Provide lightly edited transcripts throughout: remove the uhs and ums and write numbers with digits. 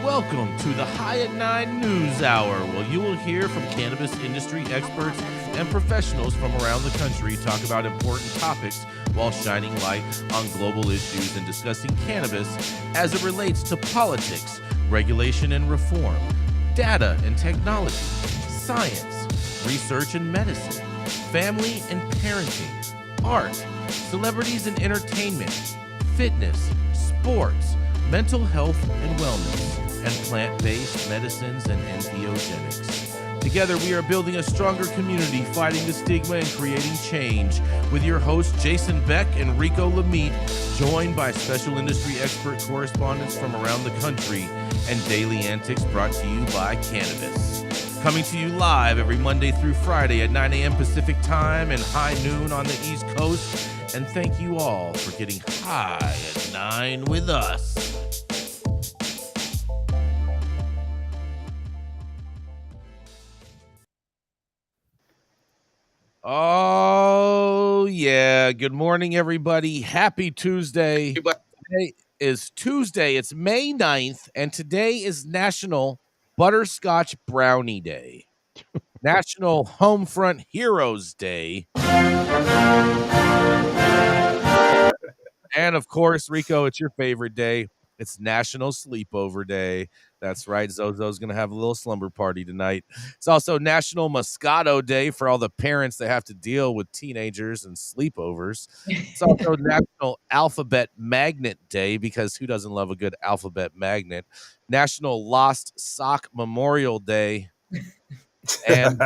Welcome to the High at 9 News Hour, where you will hear from cannabis industry experts and professionals from around the country talk about important topics while shining light on global issues and discussing cannabis as it relates to politics, regulation and reform, data and technology, science, research and medicine, family and parenting, art, celebrities and entertainment, fitness, sports, mental health and wellness, and plant-based medicines and entheogenics. Together, we are building a stronger community, fighting the stigma and creating change. With your hosts, Jason Beck and Rico Lamitte, joined by special industry expert correspondents from around the country, and daily antics brought to you by Cannabis. Coming to you live every Monday through Friday at 9 a.m. Pacific Time and high noon on the East Coast. And thank you all for getting high at 9 with us. Oh, yeah. Good morning, everybody. Happy Tuesday. Today is Tuesday. It's May 9th, and today is National Butterscotch Brownie Day, National Homefront Heroes Day, and, of course, Rico, it's your favorite day. It's National Sleepover Day. That's right. Zozo's going to have a little slumber party tonight. It's also National Moscato Day for all the parents that have to deal with teenagers and sleepovers. It's also National Alphabet Magnet Day, because who doesn't love a good alphabet magnet? National Lost Sock Memorial Day. And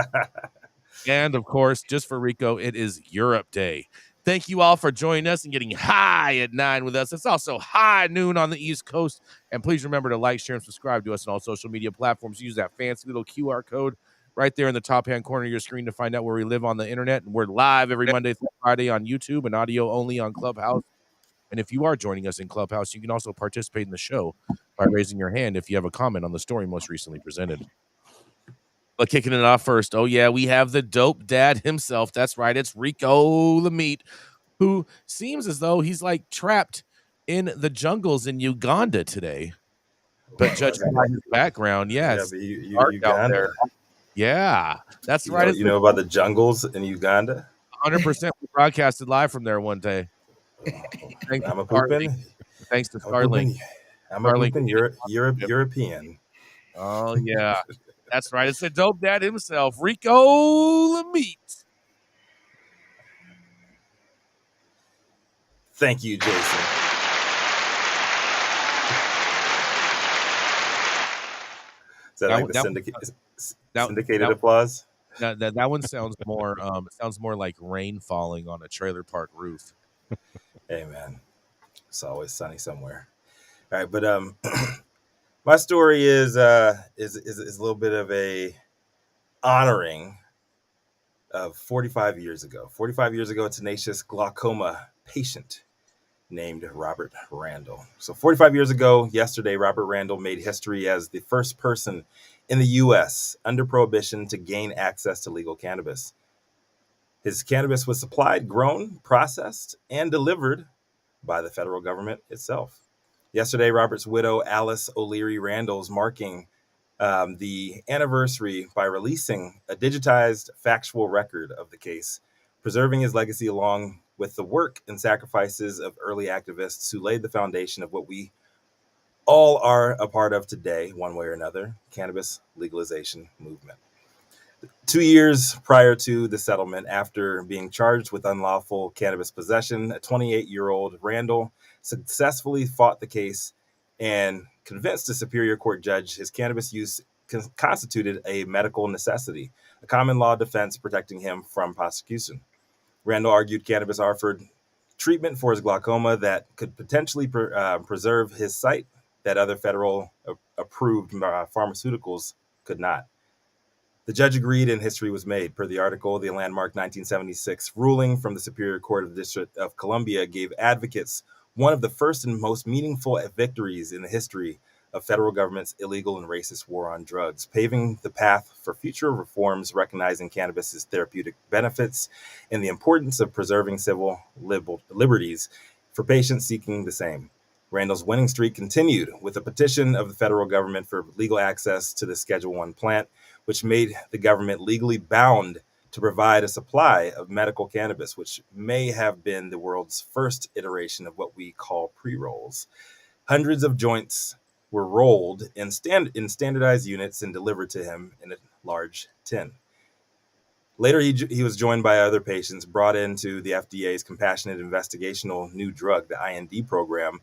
of course, just for Rico, it is Europe Day. Thank you all for joining us and getting high at 9 with us. It's also high noon on the East Coast. And please remember to like, share, and subscribe to us on all social media platforms. Use that fancy little QR code right there in the top-hand corner of your screen to find out where we live on the internet. And we're live every Monday through Friday on YouTube and audio only on Clubhouse. And if you are joining us in Clubhouse, you can also participate in the show by raising your hand if you have a comment on the story most recently presented. But kicking it off first, oh yeah, we have the dope dad himself. That's right, it's Rico Lamitte, who seems as though he's like trapped in the jungles in Uganda today. But judging by his background, yes, yeah, Uganda. Yeah, that's right. You know about the jungles in Uganda? 100%. We broadcasted live from there one day. Thanks to Starlink. I'm a pooping European. Oh yeah. That's right. It's the dope dad himself, Rico Lamitte. Thank you, Jason. Is that like the syndicated applause? That one sounds more. It sounds more like rain falling on a trailer park roof. Hey man, it's always sunny somewhere. All right, but my story is a little bit of a honoring of 45 years ago. 45 years ago, a tenacious glaucoma patient named Robert Randall. So 45 years ago, yesterday, Robert Randall made history as the first person in the U.S. under prohibition to gain access to legal cannabis. His cannabis was supplied, grown, processed, and delivered by the federal government itself. Yesterday, Robert's widow, Alice O'Leary Randall's marking the anniversary by releasing a digitized factual record of the case, preserving his legacy along with the work and sacrifices of early activists who laid the foundation of what we all are a part of today, one way or another, cannabis legalization movement. 2 years prior to the settlement, after being charged with unlawful cannabis possession, a 28-year-old Randall successfully fought the case and convinced a Superior Court judge his cannabis use constituted a medical necessity, a common law defense protecting him from prosecution. Randall argued cannabis offered treatment for his glaucoma that could potentially preserve his sight that other federal approved pharmaceuticals could not. The judge agreed and history was made. Per the article, the landmark 1976 ruling from the Superior Court of the District of Columbia gave advocates one of the first and most meaningful victories in the history of federal government's illegal and racist war on drugs, paving the path for future reforms, recognizing cannabis's therapeutic benefits and the importance of preserving civil liberties for patients seeking the same. Randall's winning streak continued with a petition of the federal government for legal access to the Schedule I plant, which made the government legally bound to provide a supply of medical cannabis, which may have been the world's first iteration of what we call pre-rolls. Hundreds of joints were rolled in standardized units and delivered to him in a large tin. Later, he was joined by other patients brought into the FDA's Compassionate Investigational New Drug, the IND program,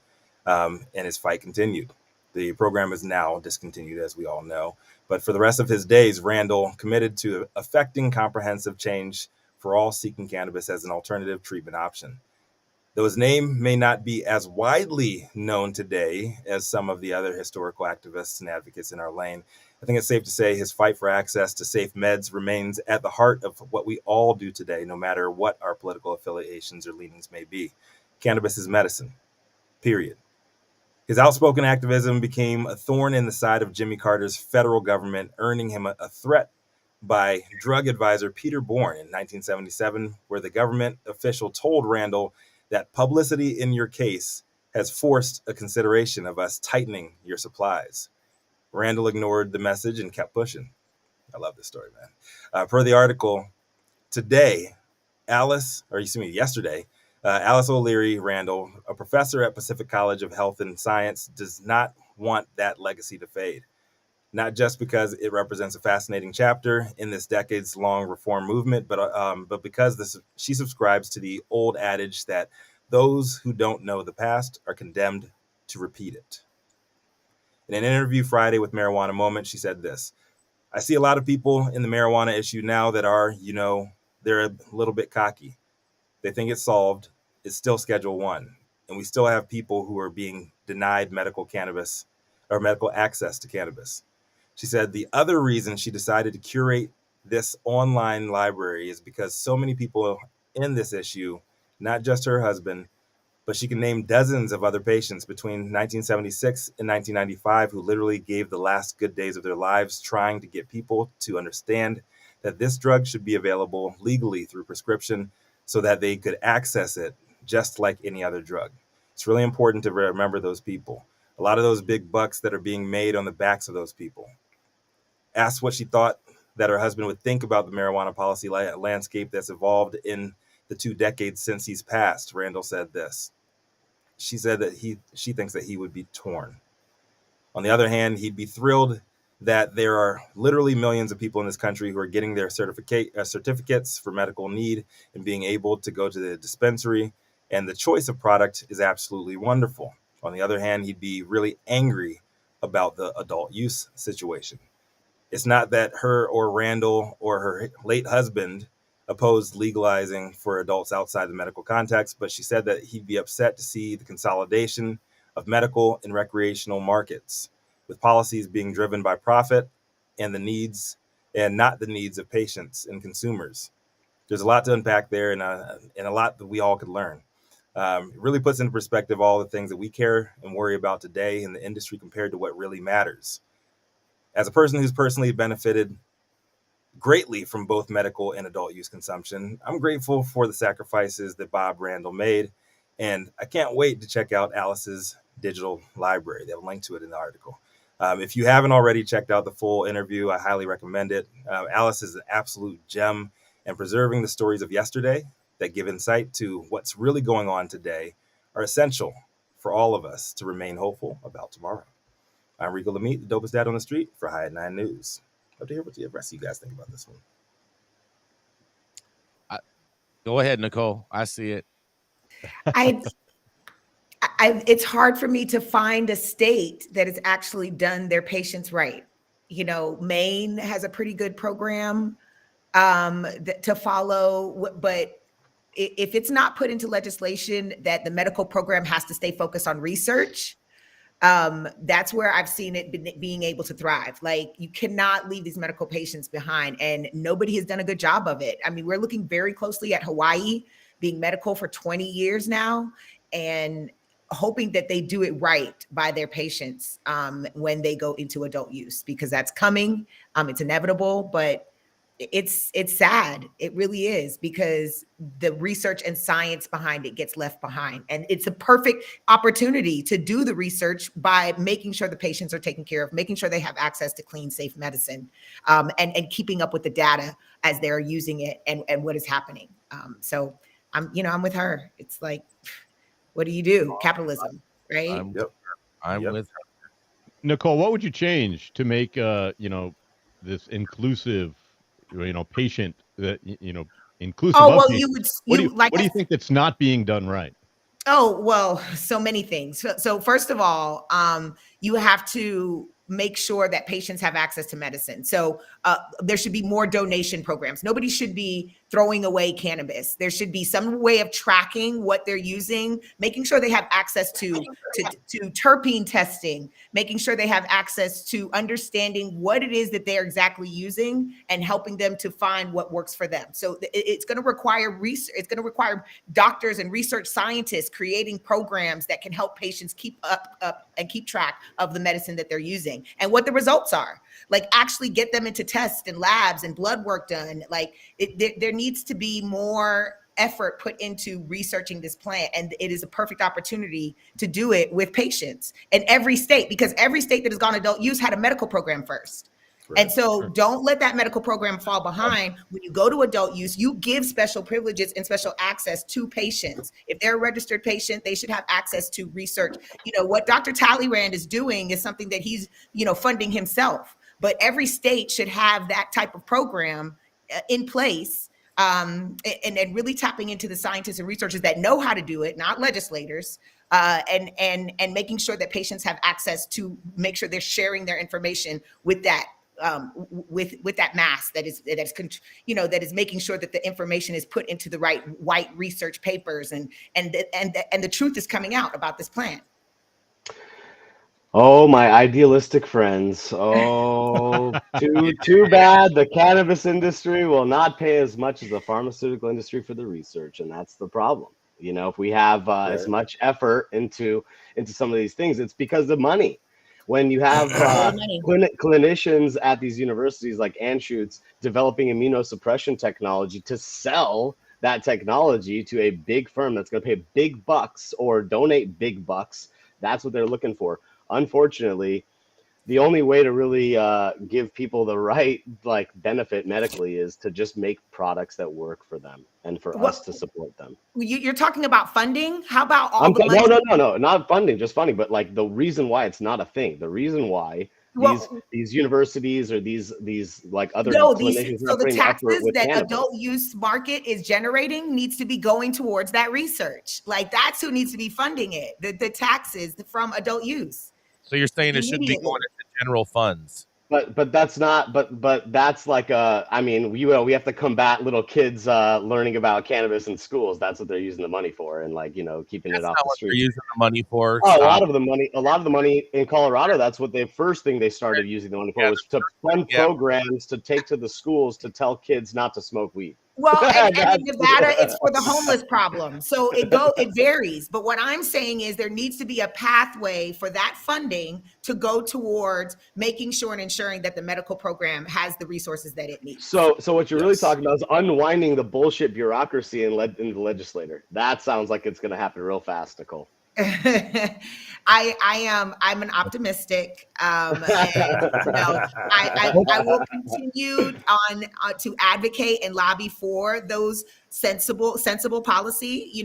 and his fight continued. The program is now discontinued, as we all know. But for the rest of his days, Randall committed to effecting comprehensive change for all seeking cannabis as an alternative treatment option. Though his name may not be as widely known today as some of the other historical activists and advocates in our lane, I think it's safe to say his fight for access to safe meds remains at the heart of what we all do today, no matter what our political affiliations or leanings may be. Cannabis is medicine, period. His outspoken activism became a thorn in the side of Jimmy Carter's federal government, earning him a threat by drug advisor Peter Bourne in 1977, where the government official told Randall that publicity in your case has forced a consideration of us tightening your supplies. Randall ignored the message and kept pushing. I love this story, man. Per the article, yesterday, Alice O'Leary Randall, a professor at Pacific College of Health and Science, does not want that legacy to fade. Not just because it represents a fascinating chapter in this decades-long reform movement, but because she subscribes to the old adage that those who don't know the past are condemned to repeat it. In an interview Friday with Marijuana Moment, she said this: "I see a lot of people in the marijuana issue now that are, they're a little bit cocky. They think it's solved. It's still Schedule I, and we still have people who are being denied medical cannabis or medical access to cannabis." She said the other reason she decided to curate this online library is because so many people in this issue, not just her husband, but she can name dozens of other patients between 1976 and 1995 who literally gave the last good days of their lives trying to get people to understand that this drug should be available legally through prescription so that they could access it just like any other drug. It's really important to remember those people. A lot of those big bucks that are being made on the backs of those people. Asked what she thought that her husband would think about the marijuana policy landscape that's evolved in the 2 decades since he's passed, Randall said this. She said that she thinks that he would be torn. On the other hand, he'd be thrilled that there are literally millions of people in this country who are getting their certificates for medical need and being able to go to the dispensary, and the choice of product is absolutely wonderful. On the other hand, he'd be really angry about the adult use situation. It's not that her or Randall or her late husband opposed legalizing for adults outside the medical context, but she said that he'd be upset to see the consolidation of medical and recreational markets, with policies being driven by profit and the needs and not the needs of patients and consumers. There's a lot to unpack there and a lot that we all could learn. It really puts into perspective all the things that we care and worry about today in the industry compared to what really matters. As a person who's personally benefited greatly from both medical and adult use consumption, I'm grateful for the sacrifices that Bob Randall made, and I can't wait to check out Alice's digital library. They have a link to it in the article. If you haven't already checked out the full interview, I highly recommend it. Alice is an absolute gem, and preserving the stories of yesterday that give insight to what's really going on today are essential for all of us to remain hopeful about tomorrow. I'm Rico Lamitte, the dopest dad on the street for High at 9 News. Love to hear what the rest of you guys think about this one. Go ahead, Nicole. I see it. It's hard for me to find a state that has actually done their patients right. Maine has a pretty good program to follow, but if it's not put into legislation that the medical program has to stay focused on research, that's where I've seen it being able to thrive. Like, you cannot leave these medical patients behind, and nobody has done a good job of it. I mean, we're looking very closely at Hawaii being medical for 20 years now, and hoping that they do it right by their patients when they go into adult use, because that's coming. It's inevitable, but it's sad. It really is, because the research and science behind it gets left behind. And it's a perfect opportunity to do the research by making sure the patients are taken care of, making sure they have access to clean, safe medicine, and keeping up with the data as they're using it and what is happening. So I'm with her. It's like, what do you do? Capitalism, right? I'm, Yep. I'm Yep. with her. Nicole, what would you change to make this inclusive, patient that inclusive Oh, of well, patients? like What do you think that's not being done right? Oh, well, so many things. So first of all, you have to make sure that patients have access to medicine. So there should be more donation programs. Nobody should be throwing away cannabis. There should be some way of tracking what they're using, making sure they have access to terpene testing, making sure they have access to understanding what it is that they're exactly using and helping them to find what works for them. So it's going to require research. It's going to require doctors and research scientists creating programs that can help patients keep up and keep track of the medicine that they're using and what the results are. Like, actually get them into tests and labs and blood work done. Like, there needs to be more effort put into researching this plant, and it is a perfect opportunity to do it with patients in every state, because every state that has gone adult use had a medical program first. Right. And so don't let that medical program fall behind. When you go to adult use, you give special privileges and special access to patients. If they're a registered patient, they should have access to research. What Dr. Talleyrand is doing is something that he's, funding himself. But every state should have that type of program in place, and really tapping into the scientists and researchers that know how to do it, not legislators, and making sure that patients have access to make sure they're sharing their information with that with that mass that is making sure that the information is put into the right white research papers, and the truth is coming out about this plant. Oh, my idealistic friends. Oh, too bad the cannabis industry will not pay as much as the pharmaceutical industry for the research, and that's the problem. If we have as much effort into some of these things, it's because of money. When you have clinicians at these universities like Anschutz developing immunosuppression technology to sell that technology to a big firm that's going to pay big bucks or donate big bucks, that's what they're looking for. Unfortunately, the only way to really give people the right benefit medically is to just make products that work for them and for us to support them. You're talking about funding? How about all the money? No, not funding, just funding. But the reason why it's not a thing, the reason why these universities or these other clinicians so the taxes that cannabis. Adult use market is generating needs to be going towards that research. That's who needs to be funding it. The taxes from adult use. So you're saying it should be going into general funds? But that's not. But that's we have to combat little kids learning about cannabis in schools. That's what they're using the money for, and keeping it off the street. They're using the money for. Oh, a lot of the money in Colorado. That's what the first thing they started using the money for was to fund programs to take to the schools to tell kids not to smoke weed. Well, and in Nevada, it's for the homeless problem. So it varies. But what I'm saying is there needs to be a pathway for that funding to go towards making sure and ensuring that the medical program has the resources that it needs. So what you're really talking about is unwinding the bullshit bureaucracy in the legislator. That sounds like it's going to happen real fast, Nicole. I'm an optimistic. I will continue to advocate and lobby for those sensible policy.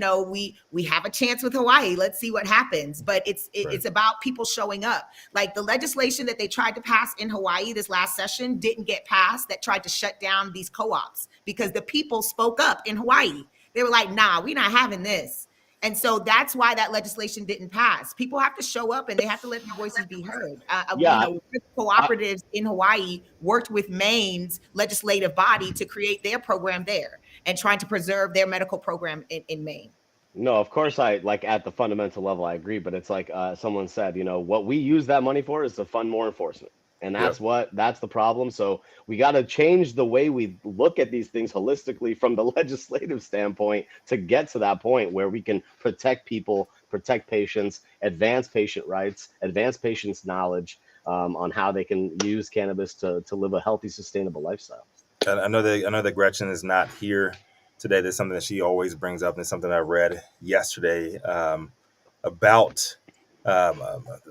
We have a chance with Hawaii. Let's see what happens. But it's about people showing up. Like the legislation that they tried to pass in Hawaii this last session didn't get passed, that tried to shut down these co-ops because the people spoke up in Hawaii. They were like, nah, we're not having this. And so that's why that legislation didn't pass. People have to show up and they have to let their voices be heard. Cooperatives in Hawaii worked with Maine's legislative body to create their program there and trying to preserve their medical program in Maine. No, of course, at the fundamental level, I agree. But it's like someone said, what we use that money for is to fund more enforcement. And that's the problem. So we got to change the way we look at these things holistically from the legislative standpoint to get to that point where we can protect people, protect patients, advance patient rights, advance patients' knowledge on how they can use cannabis to live a healthy, sustainable lifestyle. I know that Gretchen is not here today. There's something that she always brings up, and it's something I read yesterday about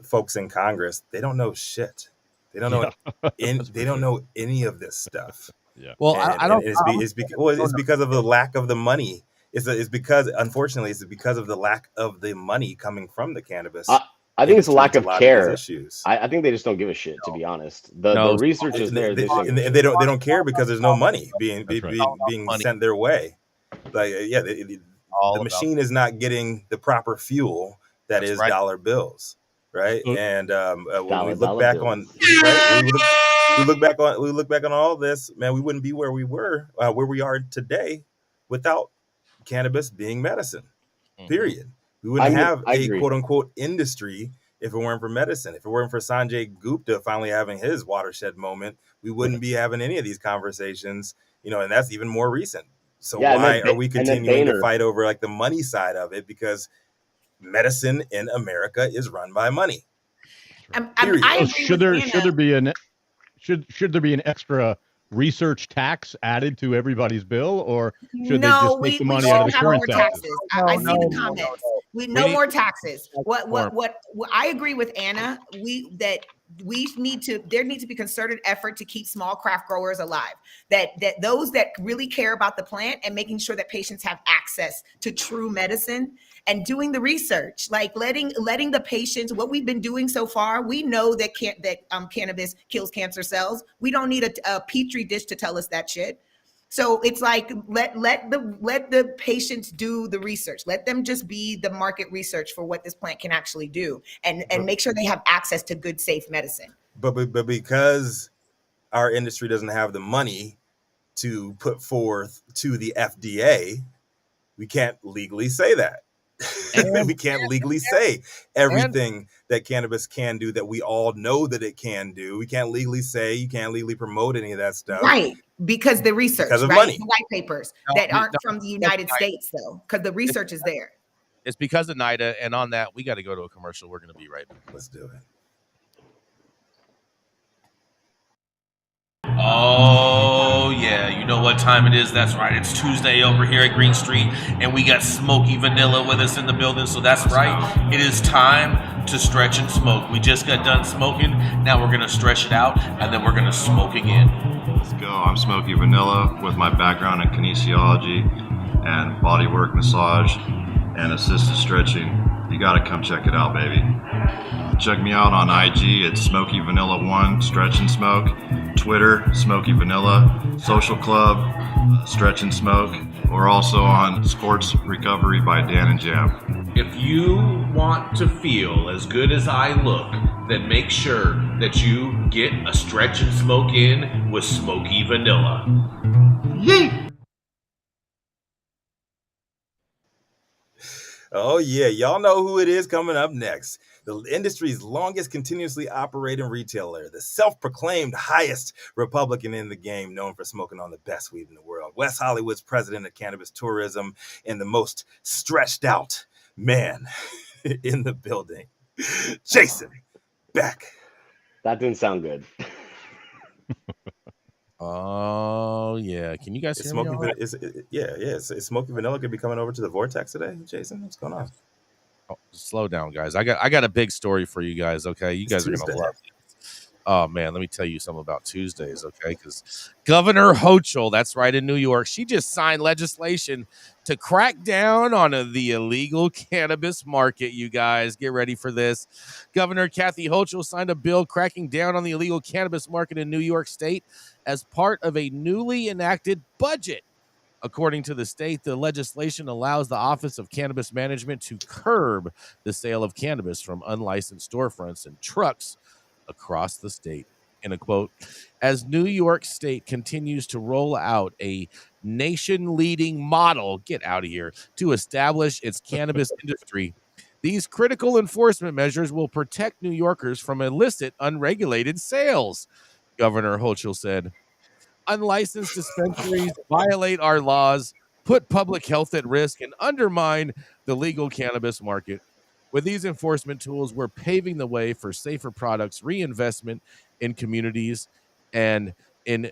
folks in Congress. They don't know shit. They don't know. They don't know any of this stuff. Yeah. Well, And, I don't. it's because of the lack of the money. It's because, unfortunately, it's because of the lack of the money coming from the cannabis. I think it's a lack of care. Issues. I think they just don't give a shit, to be honest. The research is there. They don't care because there's no money being money. sent their way. Like the machine is not getting the proper fuel that is dollar bills, right? And when we look back on we look back on all this, man, we wouldn't be where we were, where we are today, without cannabis being medicine. Period. We wouldn't have a quote unquote industry if it weren't for medicine. If it weren't for Sanjay Gupta finally having his watershed moment, we wouldn't be having any of these conversations, and that's even more recent. So why are we continuing to fight over like the money side of it? Because medicine in America is run by money. Should there be an extra research tax added to everybody's bill, or should they just take the money out of the current taxes? I see the comments. We no more taxes. What I agree with Anna. There needs to be concerted effort to keep small craft growers alive. That those that really care about the plant and making sure that patients have access to true medicine and doing the research, like letting the patients. What we've been doing so far, we know that cannabis kills cancer cells. We don't need a petri dish to tell us that shit. So it's like let the patients do the research. Let them just be the market research for what this plant can actually do, and make sure they have access to good, safe medicine. But because our industry doesn't have the money to put forth to the FDA, we can't legally say that. We can't legally say everything that cannabis can do that we all know that it can do. We can't legally say, you can't legally promote any of that stuff. Right. Because the research, because of right? money. The white papers that aren't from the United States, though, because the research is there. It's because of NIDA. And on that, we got to go to a commercial. We're going to be right back. Let's do it. Oh, yeah. You know what time it is? That's right. It's Tuesday over here at Green Street, and we got Smoky Vanilla with us in the building. So that's right. It is time to stretch and smoke. We just got done smoking. Now we're going to stretch it out, and then we're going to smoke again. Let's go. I'm Smoky Vanilla with my background in kinesiology and bodywork massage and assisted stretching. You got to come check it out, baby. Check me out on IG at Smoky Vanilla 1 Stretch and Smoke, Twitter Smoky Vanilla, Social Club Stretch and Smoke, or also on Sports Recovery by Dan and Jam. If you want to feel as good as I look, then make sure that you get a stretch and smoke in with Smoky Vanilla. Yeet! Oh, yeah. Y'all know who it is coming up next. The industry's longest continuously operating retailer, the self-proclaimed highest Republican in the game, known for smoking on the best weed in the world. West Hollywood's president of cannabis tourism and the most stretched out man in the building, Jason Beck. That didn't sound good. Oh, yeah. Can you guys hear me? Is Smoky Vanilla could be coming over to the Vortex today? Jason, what's going on? Oh, slow down, guys. I got a big story for you guys, okay? You guys are going to love it. Oh, man, let me tell you something about Tuesdays, okay? Because Governor Hochul, that's right, in New York, she just signed legislation to crack down on the illegal cannabis market, you guys. Get ready for this. Governor Kathy Hochul signed a bill cracking down on the illegal cannabis market in New York State as part of a newly enacted budget. According to the state, the legislation allows the Office of Cannabis Management to curb the sale of cannabis from unlicensed storefronts and trucks across the state. In a quote, as New York State continues to roll out a nation-leading model, get out of here, to establish its cannabis industry, these critical enforcement measures will protect New Yorkers from illicit, unregulated sales, Governor Hochul said. Unlicensed dispensaries violate our laws, put public health at risk, and undermine the legal cannabis market. With these enforcement tools, we're paving the way for safer products, reinvestment in communities, and in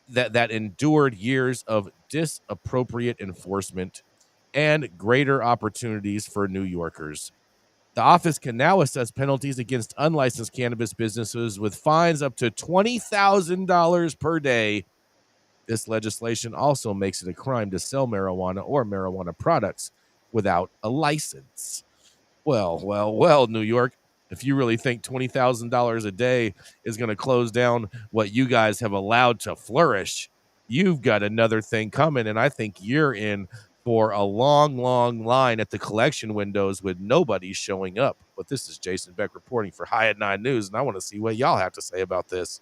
that endured years of disappropriate enforcement and greater opportunities for New Yorkers. The office can now assess penalties against unlicensed cannabis businesses with fines up to $20,000 per day. This legislation also makes it a crime to sell marijuana or marijuana products without a license. Well, New York, if you really think $20,000 a day is going to close down what you guys have allowed to flourish, you've got another thing coming, and I think you're in for a long, long line at the collection windows with nobody showing up. But this is Jason Beck reporting for High at 9 News, and I want to see what y'all have to say about this.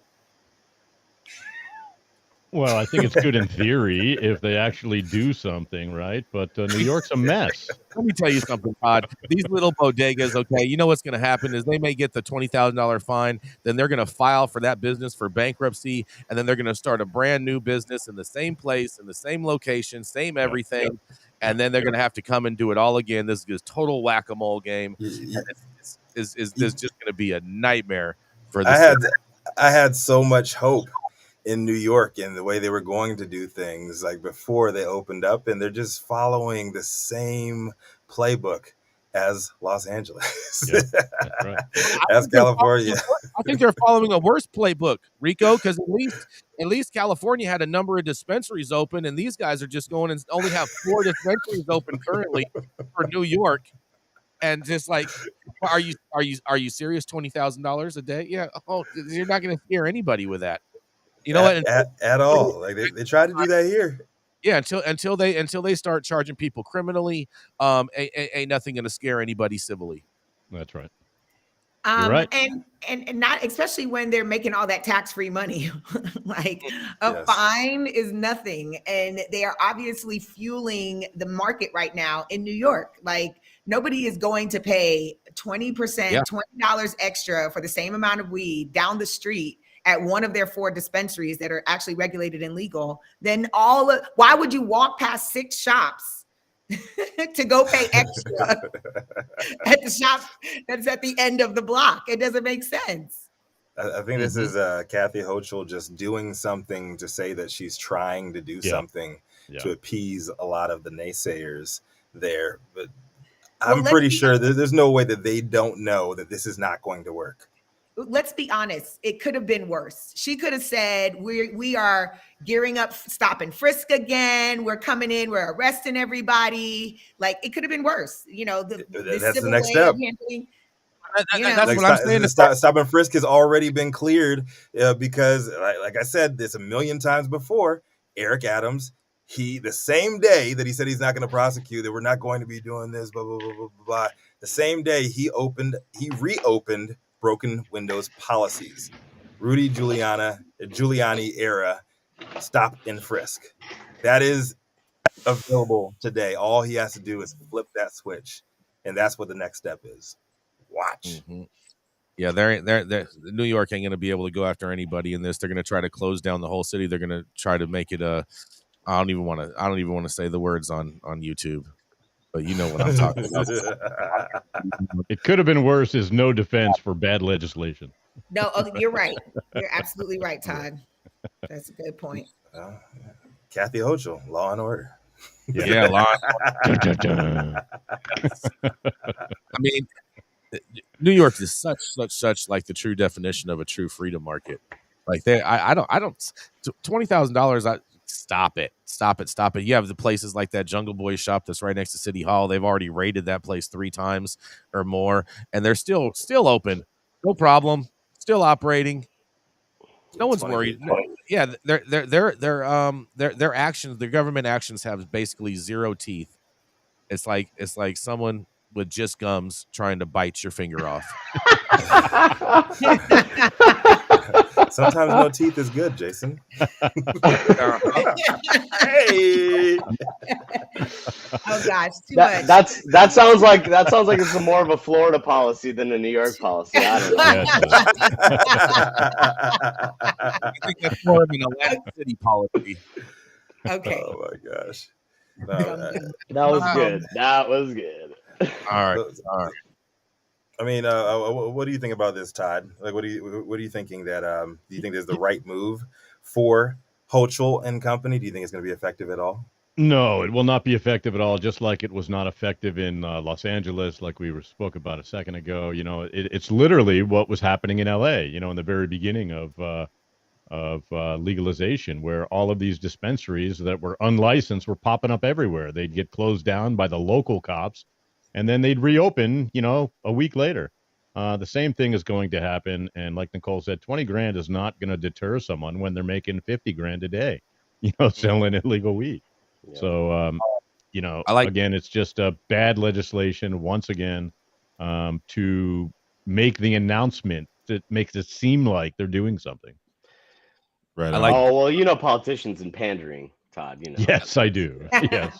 Well, I think it's good in theory if they actually do something, right? But New York's a mess. Let me tell you something, Todd. These little bodegas, okay, you know what's going to happen is they may get the $20,000 fine, then they're going to file for that business for bankruptcy, and then they're going to start a brand new business in the same place, in the same location, same everything, and then they're going to have to come and do it all again. This is total whack-a-mole game. Is just going to be a nightmare for the I had so much hope in New York and the way they were going to do things like before they opened up, and they're just following the same playbook as Los Angeles, right. as California. I think they're following a worse playbook, Rico, because at least California had a number of dispensaries open, and these guys are just going and only have 4 dispensaries open currently for New York. And just like, are you serious? $20,000 a day? Yeah. Oh, you're not going to scare anybody with that. You know what? At all. Like they tried to do that here. Yeah, until they start charging people criminally, ain't nothing going to scare anybody civilly. That's right. You're right. And not especially when they're making all that tax-free money. Like a fine is nothing, and they are obviously fueling the market right now in New York. Like nobody is going to pay 20%, $20 extra for the same amount of weed down the street at one of their 4 dispensaries that are actually regulated and legal. Then why would you walk past 6 shops to go pay extra at the shop that's at the end of the block? It doesn't make sense. I think this is Kathy Hochul just doing something to say that she's trying to do something to appease a lot of the naysayers there. But I'm pretty sure there's no way that they don't know that this is not going to work. Let's be honest. It could have been worse. She could have said, we are gearing up, stop and frisk again. We're coming in. We're arresting everybody. Like it could have been worse. You know, that's the next step. That's what I'm saying. Stop and frisk has already been cleared because, like I said this a million times before, Eric Adams, the same day that he said he's not going to prosecute, that we're not going to be doing this, blah, blah, blah, blah, blah. The same day he reopened broken windows policies. Rudy Giuliani era stop and frisk. That is available today. All he has to do is flip that switch, and that's what the next step is. Watch. Mm-hmm. Yeah, they're New York ain't going to be able to go after anybody in this. They're going to try to close down the whole city. They're going to try to make it I don't even want to say the words on YouTube. But you know what I'm talking about. It could have been worse is no defense for bad legislation. No, you're right. You're absolutely right, Todd. That's a good point. Kathy Hochul, Law and Order. Yeah, Law and Order. I mean, New York is such like the true definition of a true freedom market. Like I don't $20,000. Stop it. You have the places like that Jungle Boy shop that's right next to City Hall. They've already raided that place 3 times or more, and they're still open. No problem. Still operating. No one's worried. Yeah, their actions, their government actions have basically 0 teeth. It's like someone with just gums trying to bite your finger off. Sometimes no teeth is good, Jason. Hey. Oh gosh, too much. That sounds like it's more of a Florida policy than a New York policy. I don't know. I think that's more of an Atlantic City policy. Okay. Oh my gosh. That was good. That was good. All right. I mean, what do you think about this, Todd? Like, what are you thinking that? Do you think there's the right move for Hochul and company? Do you think it's going to be effective at all? No, it will not be effective at all. Just like it was not effective in Los Angeles, like we spoke about a second ago. It's literally what was happening in LA. In the very beginning of legalization, where all of these dispensaries that were unlicensed were popping up everywhere. They'd get closed down by the local cops, and then they'd reopen, a week later. The same thing is going to happen. And like Nicole said, 20 grand is not going to deter someone when they're making 50 grand a day, selling illegal weed. Yeah. So, again, it's just a bad legislation once again, to make the announcement that makes it seem like they're doing something. Right. Politicians and pandering, Todd. Yes, I do. Yes.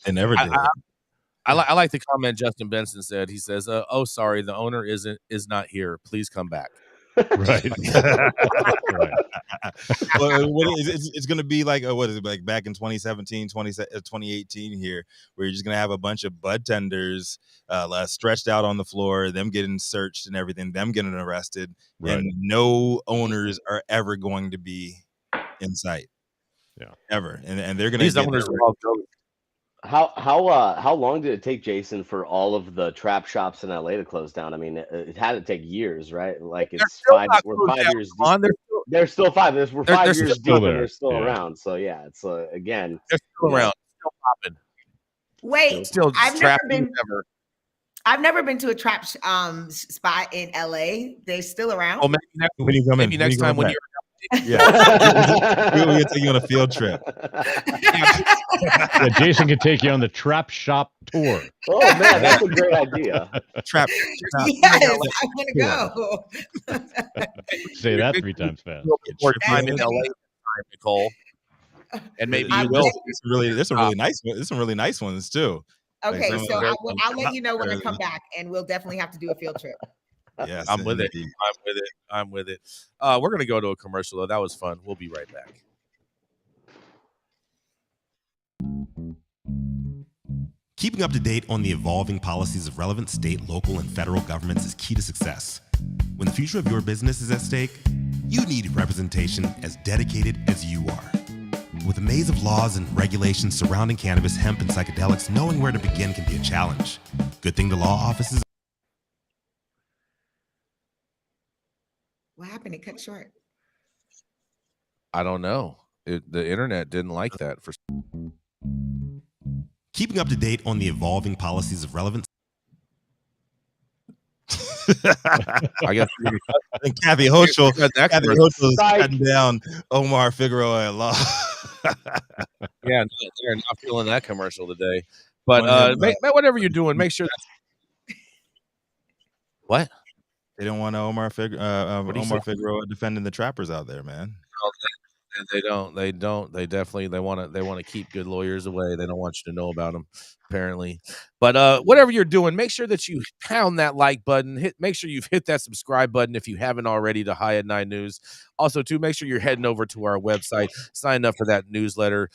They never did. I like the comment Justin Benson said. He says, "Oh, sorry, the owner is not here. Please come back." Right. Right. Well, it's going to be like, what is it, like back in 2017, 2018 here, where you're just going to have a bunch of bud tenders stretched out on the floor, them getting searched and everything, them getting arrested, right. And no owners are ever going to be in sight. Yeah. Ever. And they're going to these owners are all jokes. How long did it take, Jason, for all of the trap shops in LA to close down? I mean, it had to take years, right? Like it's we're 5 years deep. They're still 5. We're 5 years deep and they're still around. So yeah, it's again. They're still around, still popping. Wait, still I've never been to a trap spot in LA. They're still around. Oh, maybe next time when you're yeah, we're gonna take you on a field trip. Yeah, Jason can take you on the trap shop tour. Oh man, that's a great idea. Trap. Yes, I want to go. Say that 3 times fast. More time in LA, Nicole, and maybe you will. There's some really nice. There's some really nice ones too. Okay, so I'll let you know when I come back, and we'll definitely have to do a field trip. Yes, I'm with it. I'm with it. We're going to go to a commercial, though. That was fun. We'll be right back. Keeping up to date on the evolving policies of relevant state, local, and federal governments is key to success. When the future of your business is at stake, you need representation as dedicated as you are. With a maze of laws and regulations surrounding cannabis, hemp, and psychedelics, knowing where to begin can be a challenge. Good thing the law offices. What happened? It cut short. I don't know. The internet didn't like that. Keeping up to date on the evolving policies of relevant. I guess Kathy Hochul is cutting down Omar Figueroa at law. Yeah, they're not feeling that commercial today. But whatever you're doing, make sure that's what. They don't want Omar Figueroa defending the trappers out there, man. They don't. They definitely want to keep good lawyers away. They don't want you to know about them, apparently. But whatever you're doing, make sure that you pound that like button. Make sure you've hit that subscribe button if you haven't already to High at 9 News. Also, too, make sure you're heading over to our website, sign up for that newsletter.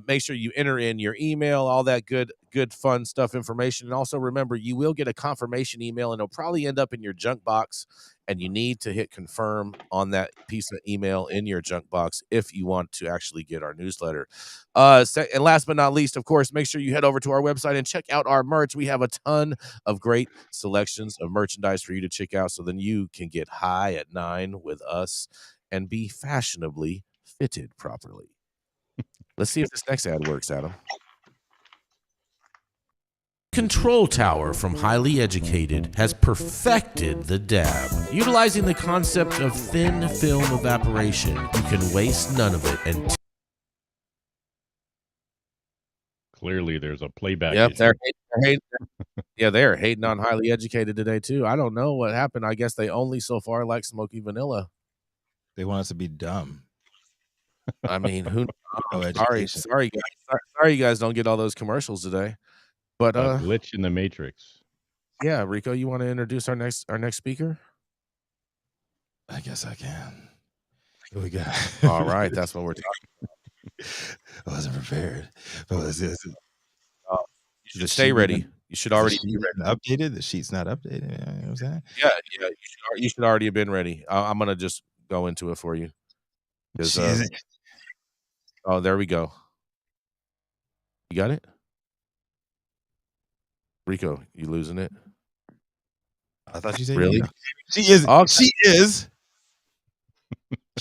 Make sure you enter in your email, all that good fun stuff, information. And also remember, you will get a confirmation email, and it'll probably end up in your junk box. And you need to hit confirm on that piece of email in your junk box if you want to actually get our newsletter. And last but not least, of course, make sure you head over to our website and check out our merch. We have a ton of great selections of merchandise for you to check out, so then you can get high at 9 with us and be fashionably fitted properly. Let's see if this next ad works, Adam. Control Tower from Highly Educated has perfected the dab. Utilizing the concept of thin film evaporation, you can waste none of it and clearly there's a playback. Yep, they're hating. Yeah, they're hating on Highly Educated today too. I don't know what happened. I guess they only so far like smoky vanilla. They want us to be dumb. I mean, who? Sorry, guys. Sorry, you guys don't get all those commercials today. But a glitch in the matrix. Yeah, Rico, you want to introduce our next speaker? I guess I can. Here we go. All right, that's what we're talking. I wasn't prepared. But you should stay ready. You should already be ready. Updated. The sheet's not updated. You know what I'm saying? Yeah. You should already have been ready. I'm gonna just go into it for you. Oh, there we go. You got it? Rico, you losing it? I thought you said Really? yeah. She is. Okay. She is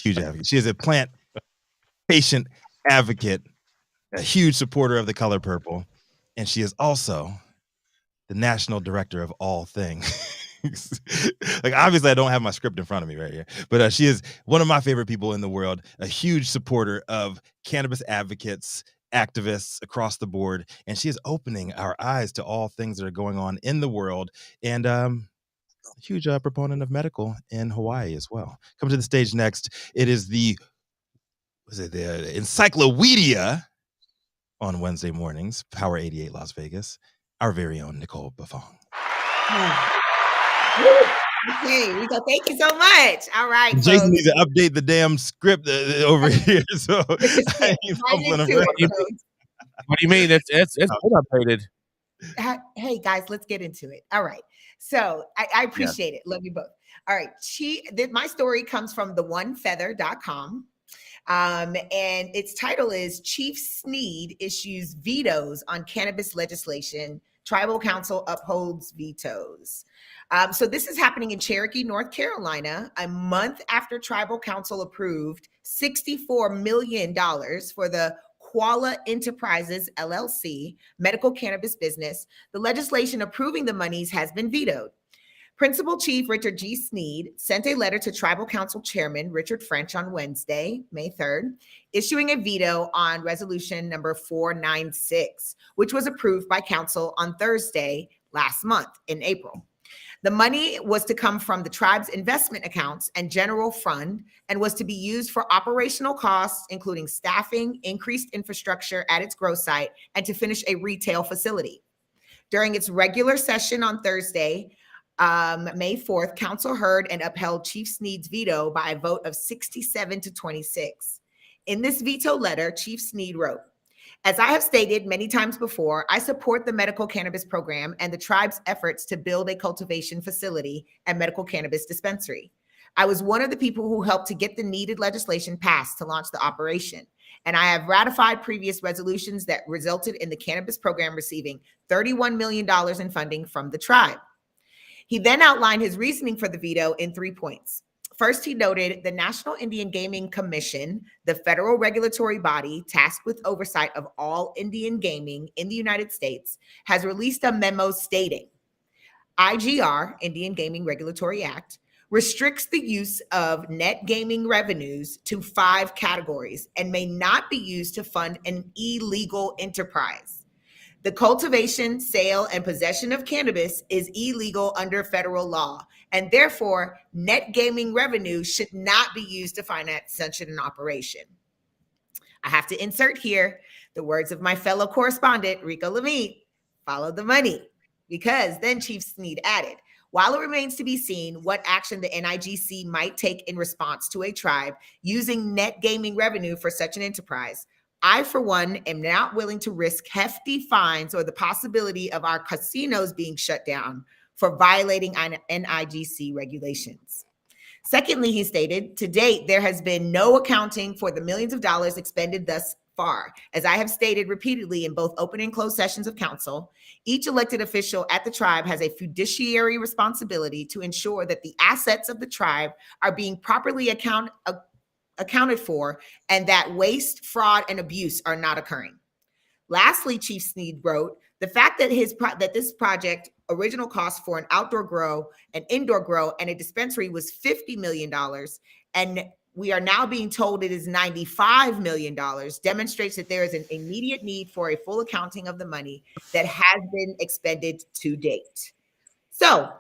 huge advocate. She is a plant patient advocate, a huge supporter of the color purple, and she is also the national director of all things. Like, obviously, I don't have my script in front of me right here, but she is one of my favorite people in the world, a huge supporter of cannabis advocates, activists across the board, and she is opening our eyes to all things that are going on in the world, and a huge proponent of medical in Hawaii as well. Coming to the stage next, it is the encyclopedia on Wednesday mornings, Power 88 Las Vegas, our very own Nicole Buffong. Okay, Rico, thank you so much. All right, Jason folks. needs to update the damn script over here, so I ain't fumbling around. What do you mean? It's been updated. Hey guys, let's get into it. All right. So I appreciate it. Love you both. All right. My story comes from theonefeather.com. And its title is Chief Snead issues vetoes on cannabis legislation. Tribal Council upholds vetoes. So this is happening in Cherokee, North Carolina, a month after Tribal Council approved $64 million for the Koala Enterprises, LLC, medical cannabis business. The legislation approving the monies has been vetoed. Principal Chief Richard G. Snead sent a letter to Tribal Council Chairman Richard French on Wednesday, May 3rd, issuing a veto on resolution number 496, which was approved by Council on Thursday last month in April. The money was to come from the tribe's investment accounts and general fund and was to be used for operational costs, including staffing, increased infrastructure at its grow site, and to finish a retail facility. During its regular session on Thursday, May 4th, Council heard and upheld Chief Snead's veto by a vote of 67 to 26. In this veto letter, Chief Snead wrote, "As I have stated many times before, I support the medical cannabis program and the tribe's efforts to build a cultivation facility and medical cannabis dispensary. I was one of the people who helped to get the needed legislation passed to launch the operation, and I have ratified previous resolutions that resulted in the cannabis program receiving $31 million in funding from the tribe." He then outlined his reasoning for the veto in 3 points. First, he noted the National Indian Gaming Commission, the federal regulatory body tasked with oversight of all Indian gaming in the United States, has released a memo stating, IGR, Indian Gaming Regulatory Act, restricts the use of net gaming revenues to 5 categories and may not be used to fund an illegal enterprise. The cultivation, sale, and possession of cannabis is illegal under federal law, and therefore net gaming revenue should not be used to finance such an operation. I have to insert here the words of my fellow correspondent, Rico Lamitte, follow the money, because then Chief Snead added, while it remains to be seen what action the NIGC might take in response to a tribe using net gaming revenue for such an enterprise, I, for one, am not willing to risk hefty fines or the possibility of our casinos being shut down for violating NIGC regulations. Secondly, he stated, to date, there has been no accounting for the millions of dollars expended thus far. As I have stated repeatedly in both open and closed sessions of council, each elected official at the tribe has a fiduciary responsibility to ensure that the assets of the tribe are being properly accounted for and that waste, fraud, and abuse are not occurring. Lastly, Chief Snead wrote, the fact that this project original cost for an outdoor grow, an indoor grow, and a dispensary was $50 million, and we are now being told it is $95 million, demonstrates that there is an immediate need for a full accounting of the money that has been expended to date. So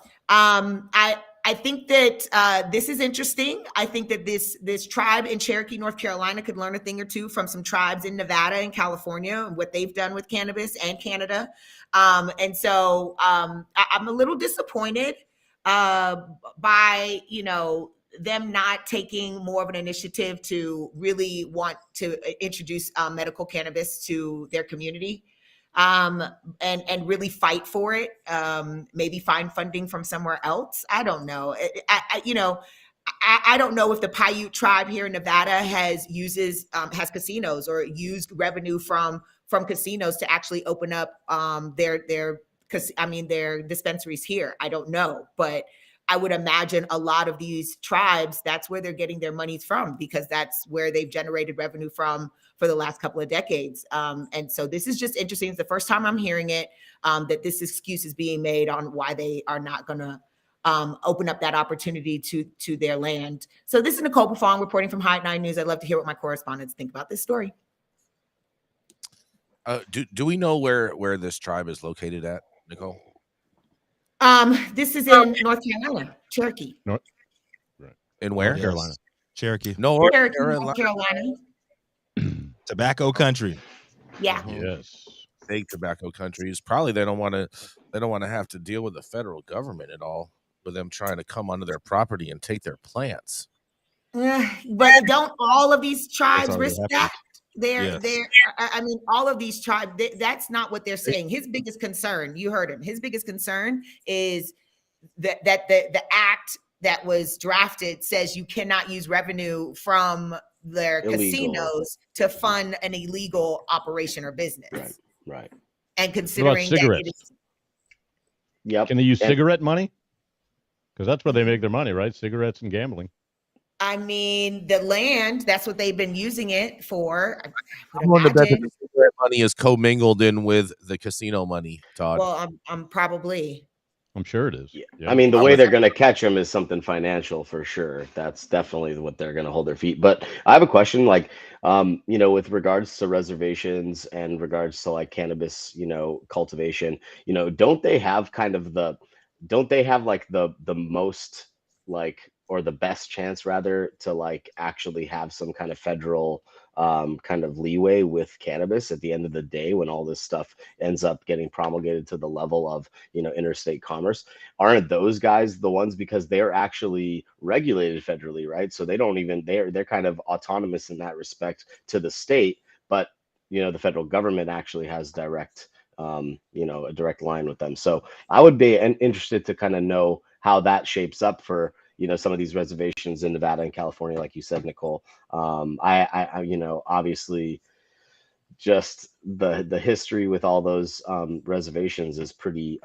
I think that this is interesting. I think that this tribe in Cherokee, North Carolina could learn a thing or two from some tribes in Nevada and California and what they've done with cannabis and Canada. And so I'm a little disappointed by, them not taking more of an initiative to really want to introduce medical cannabis to their community. And really fight for it, maybe find funding from somewhere else. I don't know. I don't know if the Paiute tribe here in Nevada has casinos or used revenue from casinos to actually open up their dispensaries here. I don't know, but I would imagine a lot of these tribes, that's where they're getting their monies from, because that's where they've generated revenue from for the last couple of decades. And so this is just interesting. It's the first time I'm hearing it, that this excuse is being made on why they are not going to open up that opportunity to their land. So this is Nicole Buffong reporting from High 9 News. I'd love to hear what my correspondents think about this story. Do we know where this tribe is located at, Nicole? This is in North Carolina, Cherokee. Right. In where? North Carolina. Cherokee. North Cherokee, Carolina. North Carolina. Tobacco country. Yeah. Yes. Big tobacco countries. Probably they don't want to have to deal with the federal government at all, with them trying to come onto their property and take their plants. But don't all of these tribes already risk happened. that? I mean, all of these tribes, that's not what they're saying. His biggest concern, you heard him, his biggest concern is that the act that was drafted says you cannot use revenue from their casinos to fund an illegal operation or business. Right. And considering that it is, Yep. Can they use cigarette money? Because that's where they make their money, right? Cigarettes and gambling. I mean, the land, that's what they've been using it for. I'm willing to bet that the cigarette money is commingled in with the casino money, Todd. Well, I'm probably. I'm sure it is. Yeah. Yeah. I mean, the way they're going to catch them is something financial for sure. That's definitely what they're going to hold their feet. But I have a question, like, with regards to reservations and regards to like cannabis, cultivation, don't they have like the most like, or the best chance rather to like actually have some kind of federal kind of leeway with cannabis at the end of the day, when all this stuff ends up getting promulgated to the level of interstate commerce? Aren't those guys the ones, because they're actually regulated federally, right? So they don't even, they're kind of autonomous in that respect to the state, but the federal government actually has direct a direct line with them. So I would be interested to kind of know how that shapes up for some of these reservations in Nevada and California, like you said, Nicole. I obviously just the history with all those reservations is pretty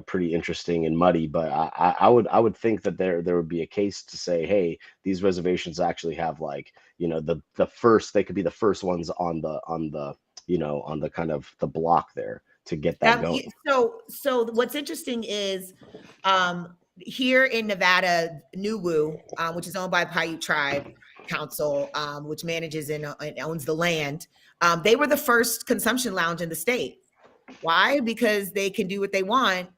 pretty interesting and muddy. But I would think that there would be a case to say, hey, these reservations actually have like the first, they could be the first ones on the on the kind of the block there to get that going. So what's interesting is here in Nevada, Nuwu, which is owned by Paiute Tribe Council, which manages and owns the land, they were the first consumption lounge in the state. Why? Because they can do what they want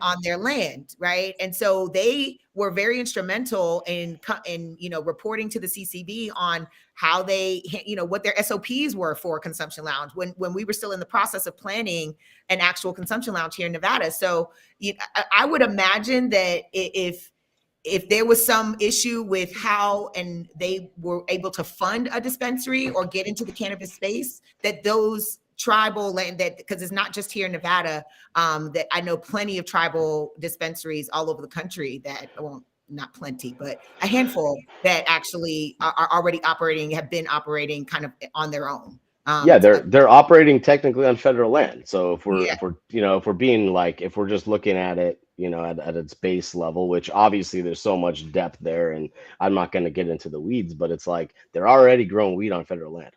on their land, right? And so they were very instrumental in reporting to the CCB on how they, what their SOPs were for a consumption lounge when we were still in the process of planning an actual consumption lounge here in Nevada. So I would imagine that if there was some issue with how and they were able to fund a dispensary or get into the cannabis space, that those tribal land, that because it's not just here in Nevada, that I know plenty of tribal dispensaries all over the country that, well, not plenty, but a handful that actually are already operating, have been operating kind of on their own. They're operating technically on federal land. So if we're being like, if we're just looking at it, at its base level, which obviously there's so much depth there, and I'm not going to get into the weeds, but it's like they're already growing weed on federal land.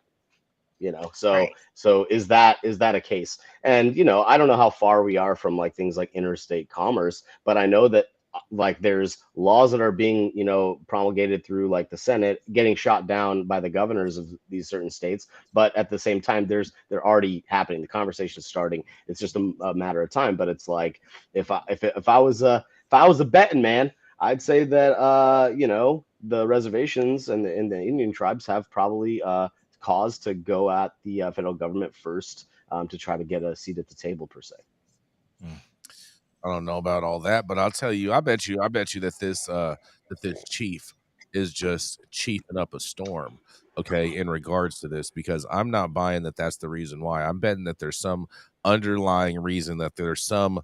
So is that a case? And I don't know how far we are from like things like interstate commerce, but I know that like there's laws that are being promulgated through like the Senate, getting shot down by the governors of these certain states, but at the same time they're already happening. The conversation is starting. It's just a matter of time. But it's like if I was a betting man, I'd say that the reservations and the Indian tribes have probably cause to go at the federal government first to try to get a seat at the table per se. I don't know about all that, but I'll tell you, I bet you that this chief is just chiefing up a storm, okay, in regards to this, because I'm not buying that that's the reason why. I'm betting that there's some underlying reason that there's some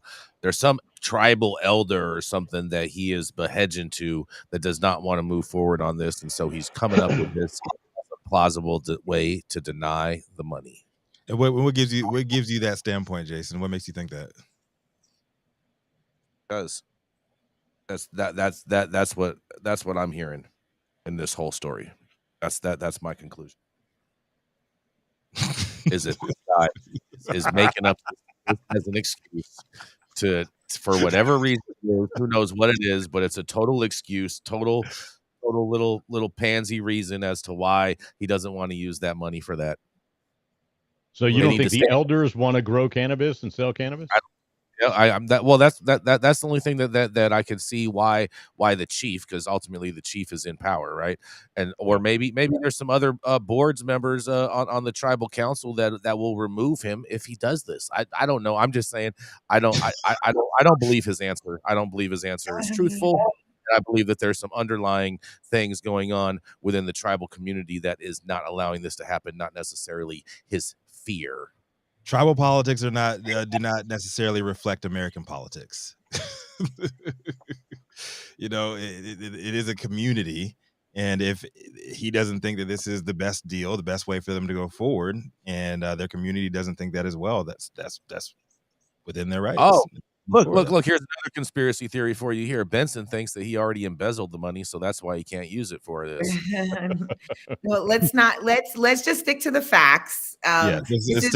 tribal elder or something that he is behedging to that does not want to move forward on this, and so he's coming up with this plausible way to deny the money. And what gives you that standpoint, Jason? What makes you think that? Because that's what I'm hearing in this whole story. That's my conclusion. Is it this guy is making up as an excuse for whatever reason? Who knows what it is, but it's a total excuse, total little pansy reason as to why he doesn't want to use that money for that. So you don't think the elders want to grow cannabis and sell cannabis? I'm that. Well, that's the only thing that I can see why the chief, because ultimately the chief is in power, right? And or maybe there's some other boards members on the tribal council that will remove him if he does this. I don't know. I'm just saying I don't believe his answer. I don't believe his answer is truthful. And I believe that there's some underlying things going on within the tribal community that is not allowing this to happen. Not necessarily his fear. Tribal politics do not necessarily reflect American politics. You know, it is a community, and if he doesn't think that this is the best deal, the best way for them to go forward, and their community doesn't think that as well, that's within their rights. Oh, look! Here's another conspiracy theory for you. Here, Benson thinks that he already embezzled the money, so that's why he can't use it for this. Well, let's just stick to the facts. This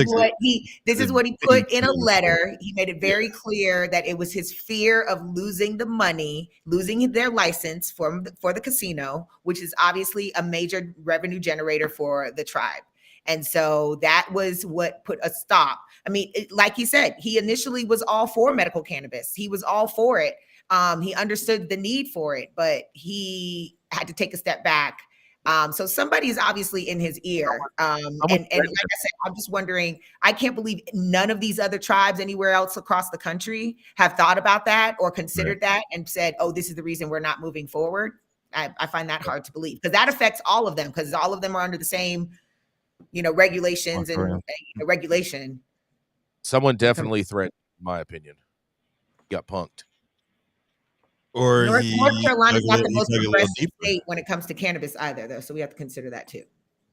is what he put in a letter. He made it very clear that it was his fear of losing the money, losing their license for the casino, which is obviously a major revenue generator for the tribe. And so that was what put a stop. I mean, like he said, he initially was all for medical cannabis. He was all for it. He understood the need for it, but he had to take a step back. So somebody's obviously in his ear. And like I said, I'm just wondering, I can't believe none of these other tribes anywhere else across the country have thought about that or considered that and said, oh, this is the reason we're not moving forward. I find that hard to believe because that affects all of them because all of them are under the same regulations and regulation. Someone definitely threatened, in my opinion. Got punked. Or North Carolina is not the most progressive state when it comes to cannabis either, though. So we have to consider that too.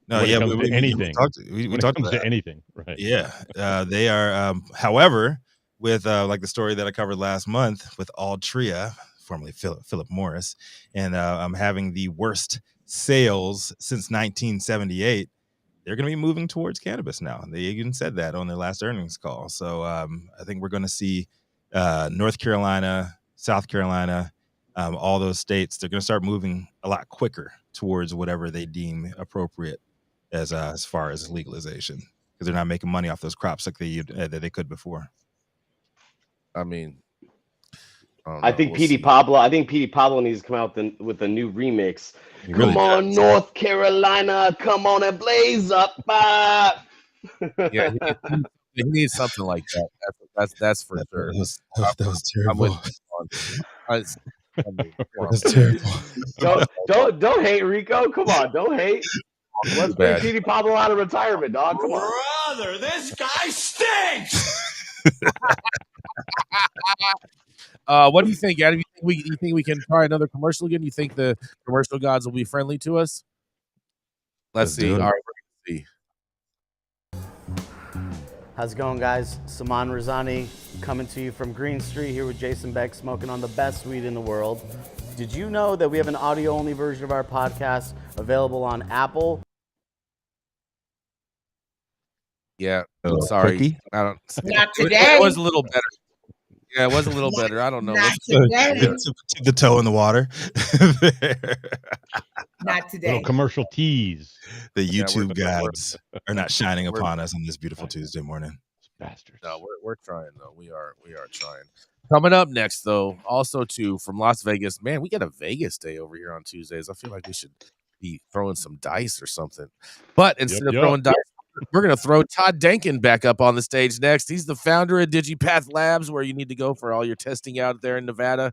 No, yeah, but anything. We talked about anything, right? Yeah, they are. However, with like the story that I covered last month with Altria, formerly Philip Morris, and I'm having the worst sales since 1978. They're going to be moving towards cannabis now. They even said that on their last earnings call. So I think we're going to see North Carolina, South Carolina, all those states, they're going to start moving a lot quicker towards whatever they deem appropriate as far as legalization, because they're not making money off those crops like that they could before. I mean, I think Petey Pablo needs to come out with a new remix. Come on, North Carolina, come on and blaze up. Yeah, he needs something like that. That's for sure. That was terrible. That's terrible. Don't hate, Rico. Come on, don't hate. Let's bring Petey Pablo out of retirement, dog. Come on, brother. This guy stinks. What do you think, Adam? You think we can try another commercial again? You think the commercial gods will be friendly to us? Let's see. All right, we're gonna see. How's it going, guys? Saman Rizani coming to you from Green Street here with Jason Beck, smoking on the best weed in the world. Did you know that we have an audio-only version of our podcast available on Apple? Yeah, sorry. I don't. Not today. It was a little better. Yeah, it was a little better. I don't know. Took the toe in the water. Not today. Little commercial tease. The YouTube gods are not shining upon us on this beautiful Tuesday morning. Bastards. No, we're trying though. We are trying. Coming up next, though, also too from Las Vegas. Man, we got a Vegas day over here on Tuesdays. I feel like we should be throwing some dice or something. But instead of throwing dice, we're going to throw Todd Denkin back up on the stage next. He's the founder of DigiPath Labs, where you need to go for all your testing out there in Nevada.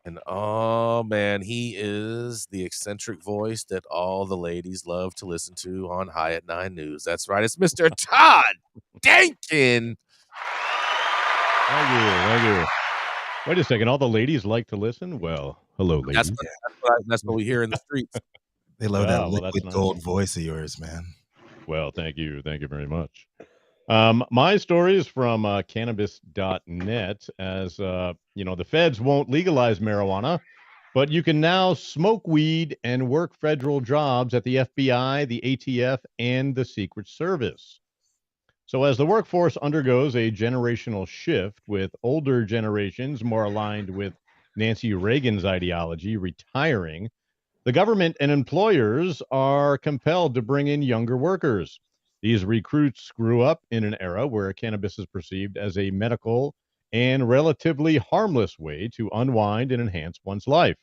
And oh, man, he is the eccentric voice that all the ladies love to listen to on High at 9 News. That's right. It's Mr. Todd Denkin. Thank you. Wait a second. All the ladies like to listen? Well, hello, ladies. That's what we hear in the streets. They love that Well, that's liquid nice. gold voice of yours, man. Well, thank you. Thank you very much. My story is from cannabis.net. As the feds won't legalize marijuana, but you can now smoke weed and work federal jobs at the FBI, the ATF, and the Secret Service. So as the workforce undergoes a generational shift, with older generations more aligned with Nancy Reagan's ideology retiring, the government and employers are compelled to bring in younger workers. These recruits grew up in an era where cannabis is perceived as a medical and relatively harmless way to unwind and enhance one's life.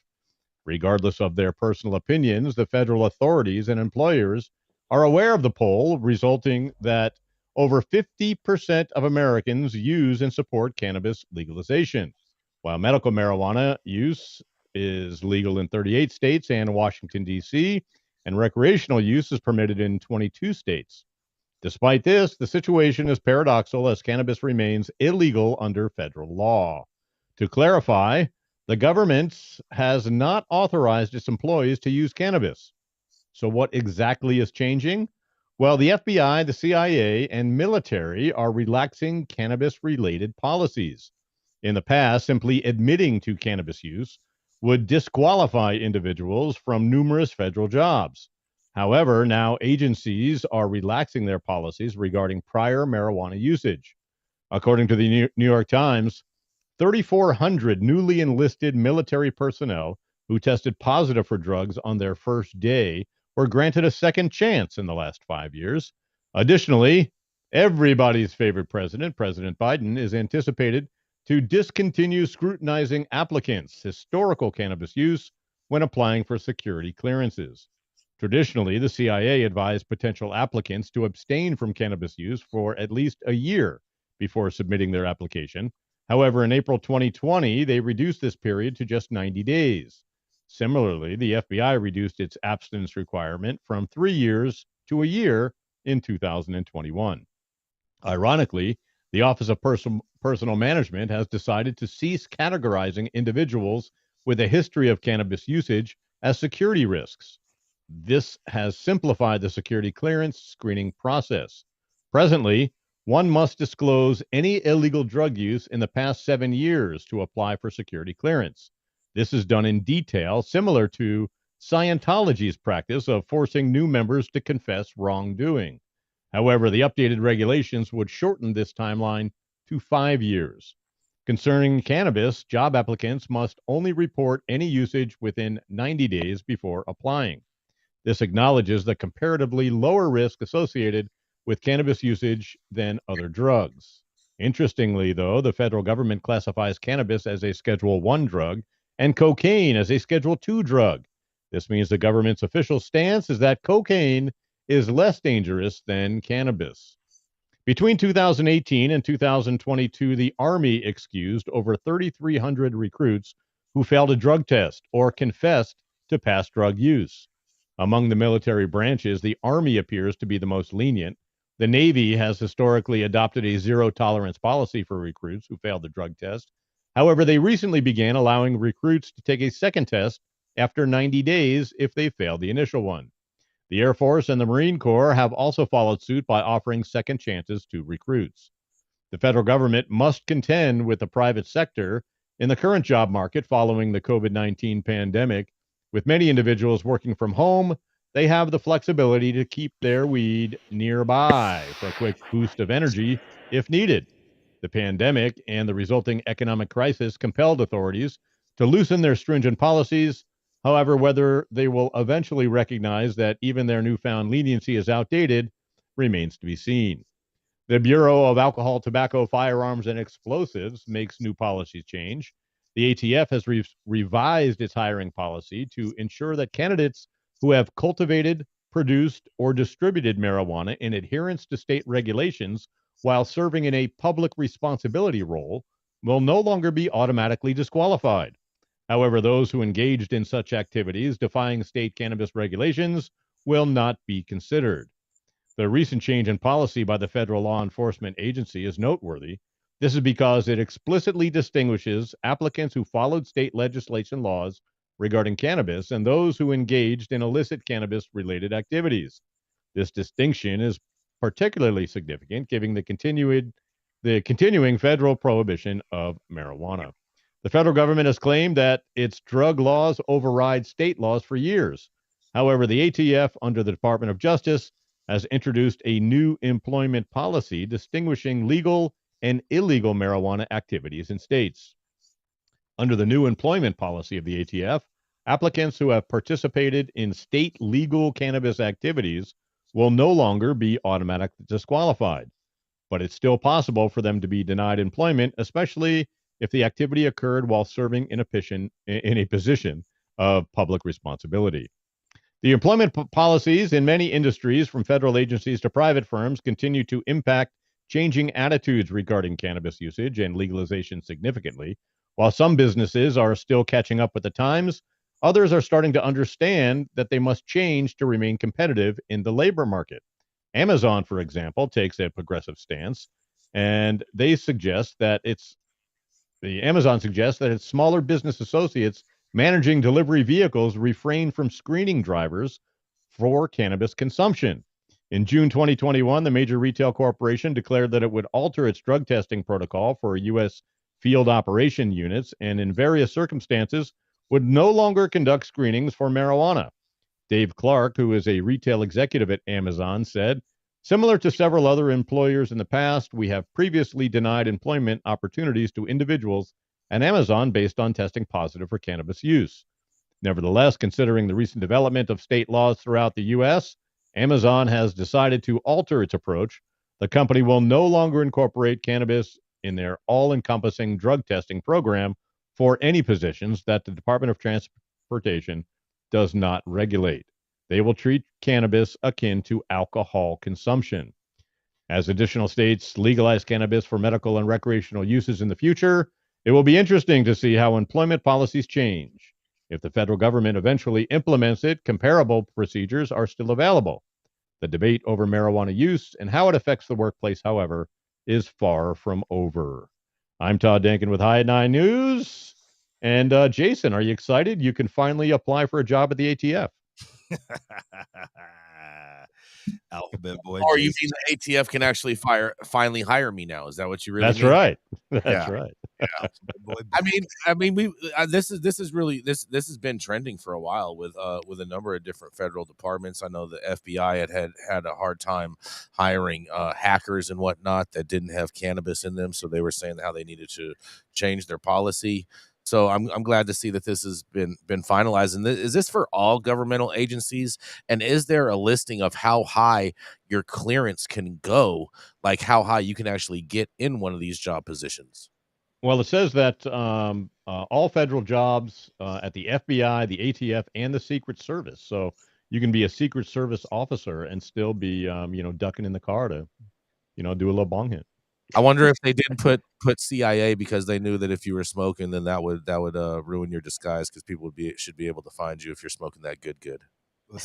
Regardless of their personal opinions, the federal authorities and employers are aware of the poll, resulting that over 50% of Americans use and support cannabis legalization. While medical marijuana use is legal in 38 states and Washington, D.C., and recreational use is permitted in 22 states. Despite this, the situation is paradoxical as cannabis remains illegal under federal law. To clarify, the government has not authorized its employees to use cannabis. So, what exactly is changing? Well, the FBI, the CIA, and military are relaxing cannabis related policies. In the past, simply admitting to cannabis use would disqualify individuals from numerous federal jobs. However, now agencies are relaxing their policies regarding prior marijuana usage. According to the New York Times, 3,400 newly enlisted military personnel who tested positive for drugs on their first day were granted a second chance in the last 5 years. Additionally, everybody's favorite president, President Biden, is anticipated to discontinue scrutinizing applicants' historical cannabis use when applying for security clearances. Traditionally, the CIA advised potential applicants to abstain from cannabis use for at least a year before submitting their application. However, in April 2020, they reduced this period to just 90 days. Similarly, the FBI reduced its abstinence requirement from 3 years to a year in 2021. Ironically, the Office of Personal Management has decided to cease categorizing individuals with a history of cannabis usage as security risks. This has simplified the security clearance screening process. Presently, one must disclose any illegal drug use in the past 7 years to apply for security clearance. This is done in detail, similar to Scientology's practice of forcing new members to confess wrongdoing. However, the updated regulations would shorten this timeline to 5 years. Concerning cannabis, job applicants must only report any usage within 90 days before applying. This acknowledges the comparatively lower risk associated with cannabis usage than other drugs. Interestingly, though, the federal government classifies cannabis as a Schedule I drug and cocaine as a Schedule II drug. This means the government's official stance is that cocaine is less dangerous than cannabis. Between 2018 and 2022, the Army excused over 3,300 recruits who failed a drug test or confessed to past drug use. Among the military branches, the Army appears to be the most lenient. The Navy has historically adopted a zero-tolerance policy for recruits who failed the drug test. However, they recently began allowing recruits to take a second test after 90 days if they failed the initial one. The Air Force and the Marine Corps have also followed suit by offering second chances to recruits. The federal government must contend with the private sector in the current job market following the COVID-19 pandemic. With many individuals working from home, they have the flexibility to keep their weed nearby for a quick boost of energy if needed. The pandemic and the resulting economic crisis compelled authorities to loosen their stringent policies. However, whether they will eventually recognize that even their newfound leniency is outdated remains to be seen. The Bureau of Alcohol, Tobacco, Firearms, and Explosives makes new policy change. The ATF has revised its hiring policy to ensure that candidates who have cultivated, produced, or distributed marijuana in adherence to state regulations while serving in a public responsibility role will no longer be automatically disqualified. However, those who engaged in such activities defying state cannabis regulations will not be considered. The recent change in policy by the federal law enforcement agency is noteworthy. This is because it explicitly distinguishes applicants who followed state legislation laws regarding cannabis and those who engaged in illicit cannabis-related activities. This distinction is particularly significant given the continuing federal prohibition of marijuana. The federal government has claimed that its drug laws override state laws for years. However, the ATF, under the Department of Justice, has introduced a new employment policy distinguishing legal and illegal marijuana activities in states. Under the new employment policy of the ATF, applicants who have participated in state legal cannabis activities will no longer be automatically disqualified, but it's still possible for them to be denied employment, especially if the activity occurred while serving in a position of public responsibility. The employment policies in many industries, from federal agencies to private firms, continue to impact changing attitudes regarding cannabis usage and legalization significantly. While some businesses are still catching up with the times, others are starting to understand that they must change to remain competitive in the labor market. Amazon, for example, takes a progressive stance, and Amazon suggests that its smaller business associates managing delivery vehicles refrain from screening drivers for cannabis consumption. In June 2021, the major retail corporation declared that it would alter its drug testing protocol for U.S. field operation units and, in various circumstances, would no longer conduct screenings for marijuana. Dave Clark, who is a retail executive at Amazon, said, "Similar to several other employers in the past, we have previously denied employment opportunities to individuals at Amazon based on testing positive for cannabis use. Nevertheless, considering the recent development of state laws throughout the U.S., Amazon has decided to alter its approach. The company will no longer incorporate cannabis in their all-encompassing drug testing program for any positions that the Department of Transportation does not regulate. They will treat cannabis akin to alcohol consumption. As additional states legalize cannabis for medical and recreational uses in the future, it will be interesting to see how employment policies change. If the federal government eventually implements it, comparable procedures are still available. The debate over marijuana use and how it affects the workplace, however, is far from over." I'm Todd Denkin with High at 9 News. And Jason, are you excited? You can finally apply for a job at the ATF. Alphabet boy. Or you Jason. mean the ATF can actually finally hire me now? Is that what you really That's mean? right. That's Yeah. right. I mean, we this is really this has been trending for a while with a number of different federal departments. I know the FBI had a hard time hiring hackers and whatnot that didn't have cannabis in them, so they were saying how they needed to change their policy. So I'm glad to see that this has been finalized. And is this for all governmental agencies? And is there a listing of how high your clearance can go, like how high you can actually get in one of these job positions? Well, it says that all federal jobs at the FBI, the ATF, and the Secret Service. So you can be a Secret Service officer and still be, ducking in the car to, do a little bong hit. I wonder if they did put CIA because they knew that if you were smoking, then that would ruin your disguise, because people should be able to find you if you're smoking that good. The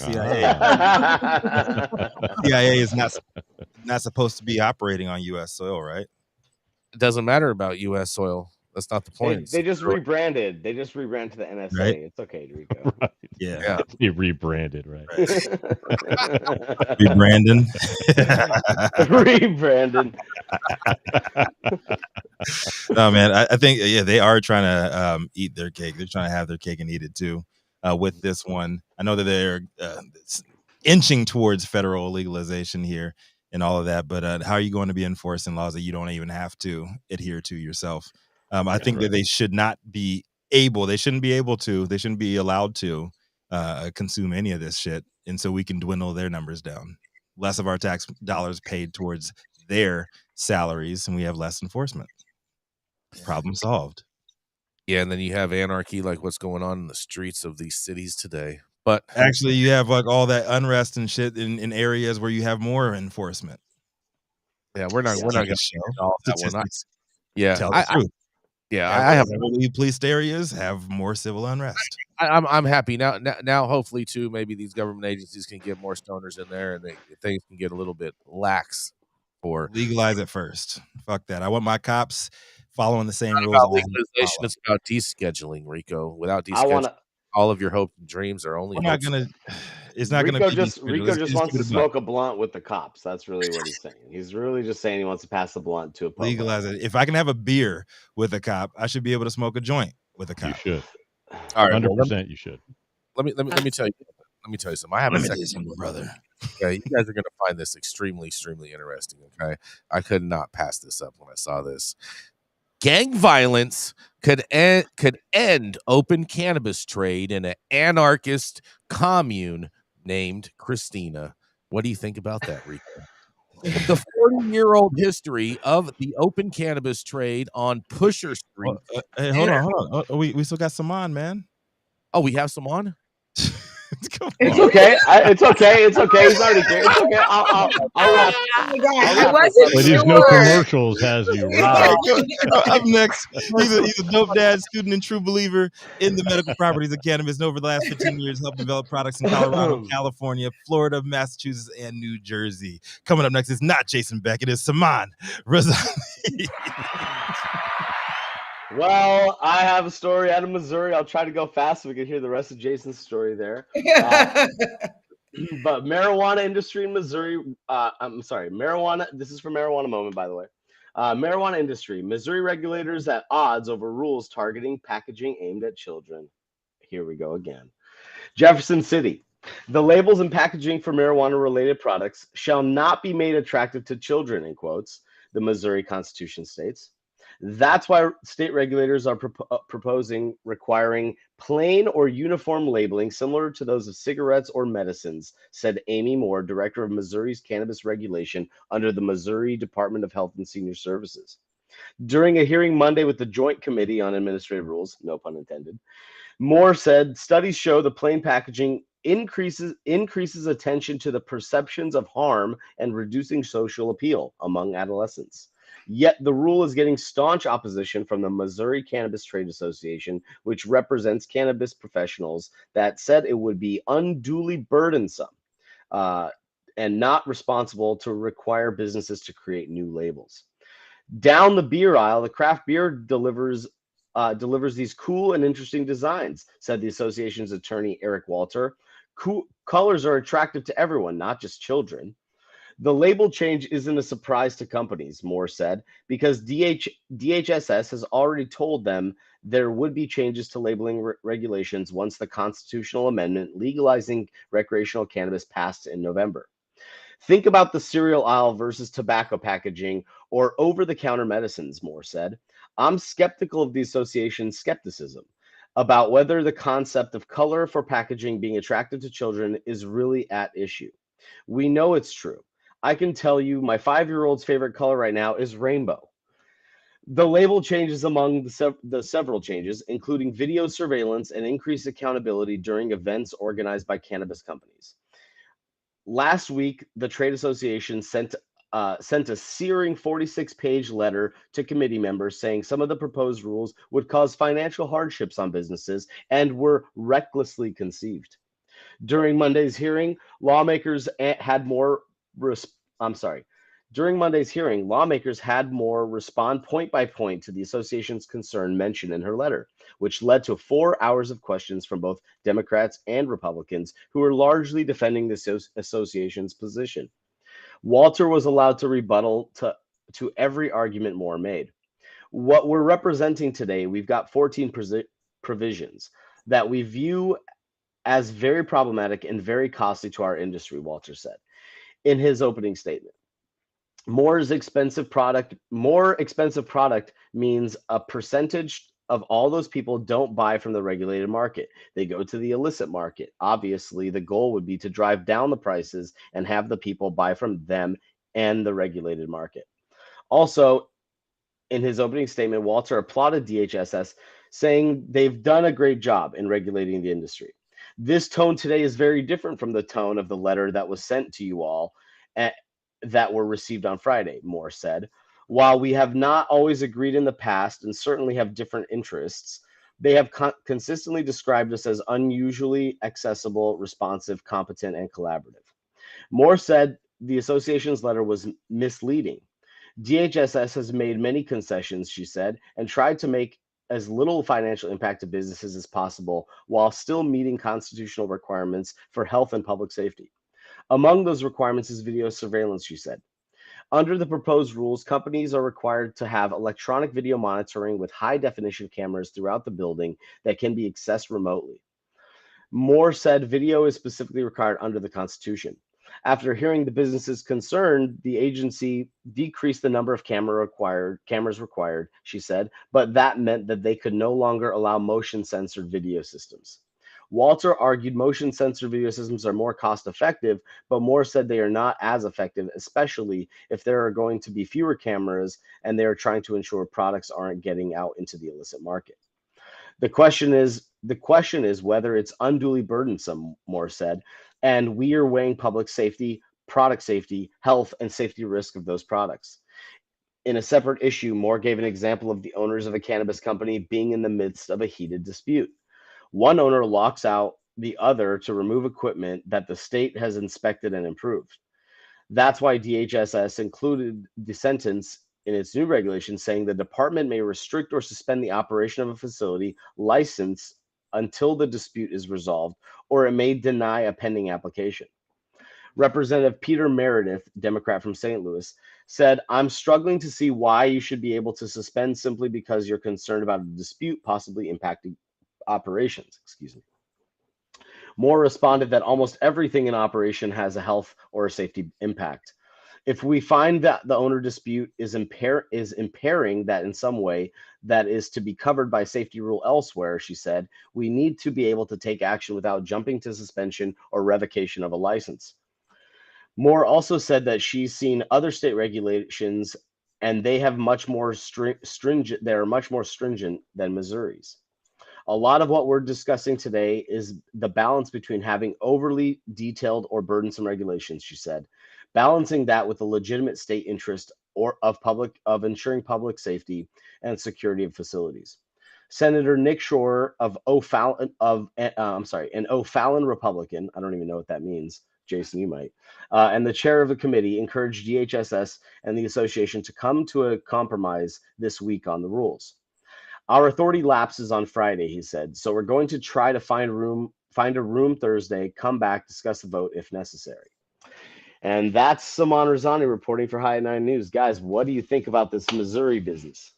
CIA is not supposed to be operating on U.S. soil, right? It doesn't matter about U.S. soil. That's not the point. They just rebranded. They just rebranded to the NSA. Right. It's okay, Rico. Right. Yeah. Be rebranded, right? Rebranding. Rebranded. No, man, I think they are trying to eat their cake. They're trying to have their cake and eat it too. With this one, I know that they're inching towards federal legalization here and all of that, but how are you going to be enforcing laws that you don't even have to adhere to yourself? I think that they should not be able. They shouldn't be able to. They shouldn't be allowed to consume any of this shit, and so we can dwindle their numbers down. Less of our tax dollars paid towards their salaries, and we have less enforcement. Problem solved. Yeah, and then you have anarchy, like what's going on in the streets of these cities today. But actually, you have like all that unrest and shit in areas where you have more enforcement. Yeah, we're not going to show all that. Yeah, tell the truth. I have police areas have more civil unrest. I'm happy now. Hopefully, too, maybe these government agencies can get more stoners in there, and things can get a little bit lax. For legalize it first. Fuck that. I want my cops following the same not rules. about legalization; it's about descheduling, Rico. Without I want descheduling, to. all of your hopes and dreams are only We're not hopes. gonna. It's not Rico gonna be just descheduled. Rico just wants keep to it a buck. smoke a blunt with the cops. That's really what he's saying. He's really just saying he wants to pass the blunt to a public. Legalize it. If I can have a beer with a cop, I should be able to smoke a joint with a cop. You should. All right, 100%. You should. Let me tell you. Let me tell you something. I have a second, brother. Okay, you guys are going to find this extremely interesting. Okay, I could not pass this up when I saw this. Gang violence could end open cannabis trade in an anarchist commune named Christina. What do you think about that, Rico? The 40-year-old history of the open cannabis trade on Pusher Street. Hey, hold on. Oh, we still got Saman, man. Oh, we have some on? It's okay. It's okay. He's already here. It's okay. I'll wrap. Oh my God, I wasn't But sure. these no commercials has you right. Up next, he's a dope dad, student, and true believer in the medical properties of cannabis. And over the last 15 years, helped develop products in Colorado, California, Florida, Massachusetts, and New Jersey. Coming up next is not Jason Beck. It is Saman Rizani. Well, I have a story out of Missouri. I'll try to go fast so we can hear the rest of Jason's story there. But marijuana industry in Missouri, marijuana, this is for Marijuana Moment, by the way. Marijuana industry, Missouri regulators at odds over rules targeting packaging aimed at children. Here we go again. Jefferson City, the labels and packaging for marijuana-related products shall not be made attractive to children, in quotes, the Missouri Constitution states. That's why state regulators are proposing requiring plain or uniform labeling similar to those of cigarettes or medicines, said Amy Moore, director of Missouri's cannabis regulation under the Missouri Department of Health and Senior Services. During a hearing Monday with the Joint Committee on Administrative Rules, no pun intended, Moore said studies show the plain packaging increases attention to the perceptions of harm and reducing social appeal among adolescents. Yet the rule is getting staunch opposition from the Missouri Cannabis Trade Association, which represents cannabis professionals, that said it would be unduly burdensome and not responsible to require businesses to create new labels. Down the beer aisle, the craft beer delivers these cool and interesting designs, said the association's attorney, Eric Walter. Cool colors are attractive to everyone, not just children. The label change isn't a surprise to companies, Moore said, because DHSS has already told them there would be changes to labeling regulations once the constitutional amendment legalizing recreational cannabis passed in November. Think about the cereal aisle versus tobacco packaging or over-the-counter medicines, Moore said. I'm skeptical of the association's skepticism about whether the concept of color for packaging being attractive to children is really at issue. We know it's true. I can tell you my 5-year-old's favorite color right now is rainbow. The label changes among the several changes, including video surveillance and increased accountability during events organized by cannabis companies. Last week, the trade association sent a searing 46-page letter to committee members saying some of the proposed rules would cause financial hardships on businesses and were recklessly conceived. During Monday's hearing, lawmakers had more respond point by point to the association's concern mentioned in her letter, which led to 4 hours of questions from both Democrats and Republicans who were largely defending the association's position. Walter was allowed to rebuttal to every argument Moore made. What we're representing today, we've got 14 provisions that we view as very problematic and very costly to our industry, Walter said in his opening statement. More expensive product means a percentage of all those people don't buy from the regulated market. They go to the illicit market. Obviously, the goal would be to drive down the prices and have the people buy from them and the regulated market. Also, in his opening statement, Walter applauded DHSS, saying they've done a great job in regulating the industry. This tone today is very different from the tone of the letter that was sent to you all that were received on Friday, Moore said. While we have not always agreed in the past and certainly have different interests, They have consistently described us as unusually accessible, responsive, competent, and collaborative. Moore said the association's letter was misleading. DHSS has made many concessions, she said, and tried to make as little financial impact to businesses as possible while still meeting constitutional requirements for health and public safety. Among those requirements is video surveillance, she said. Under the proposed rules, companies are required to have electronic video monitoring with high-definition cameras throughout the building that can be accessed remotely. Moore said video is specifically required under the Constitution. After hearing the businesses concerned, the agency decreased the number of cameras required, she said, but that meant that they could no longer allow motion-censored video systems. Walter argued motion-censored video systems are more cost-effective, but Moore said they are not as effective, especially if there are going to be fewer cameras and they are trying to ensure products aren't getting out into the illicit market. The question is whether it's unduly burdensome, Moore said, and we are weighing public safety, product safety, health, and safety risk of those products. In a separate issue, Moore gave an example of the owners of a cannabis company being in the midst of a heated dispute. One owner locks out the other to remove equipment that the state has inspected and improved. That's why DHSS included the sentence in its new regulation saying the department may restrict or suspend the operation of a facility license until the dispute is resolved, or it may deny a pending application. Representative Peter Meredith, Democrat from St. Louis, said, "I'm struggling to see why you should be able to suspend simply because you're concerned about a dispute possibly impacting operations." Moore responded that almost everything in operation has a health or a safety impact. If we find that the owner dispute is impairing that in some way that is to be covered by safety rule elsewhere, she said, we need to be able to take action without jumping to suspension or revocation of a license. Moore also said that she's seen other state regulations and they have much more stringent. They're much more stringent than Missouri's. A lot of what we're discussing today is the balance between having overly detailed or burdensome regulations, she said, balancing that with the legitimate state interest of ensuring public safety and security of facilities. Senator Nick Shore of an O'Fallon Republican, I don't even know what that means, Jason, you might, and the chair of the committee encouraged DHSS and the association to come to a compromise this week on the rules. Our authority lapses on Friday, he said, so we're going to try to find a room Thursday, come back, discuss the vote if necessary. And that's Saman Rizani reporting for High 9 News. Guys, what do you think about this Missouri business?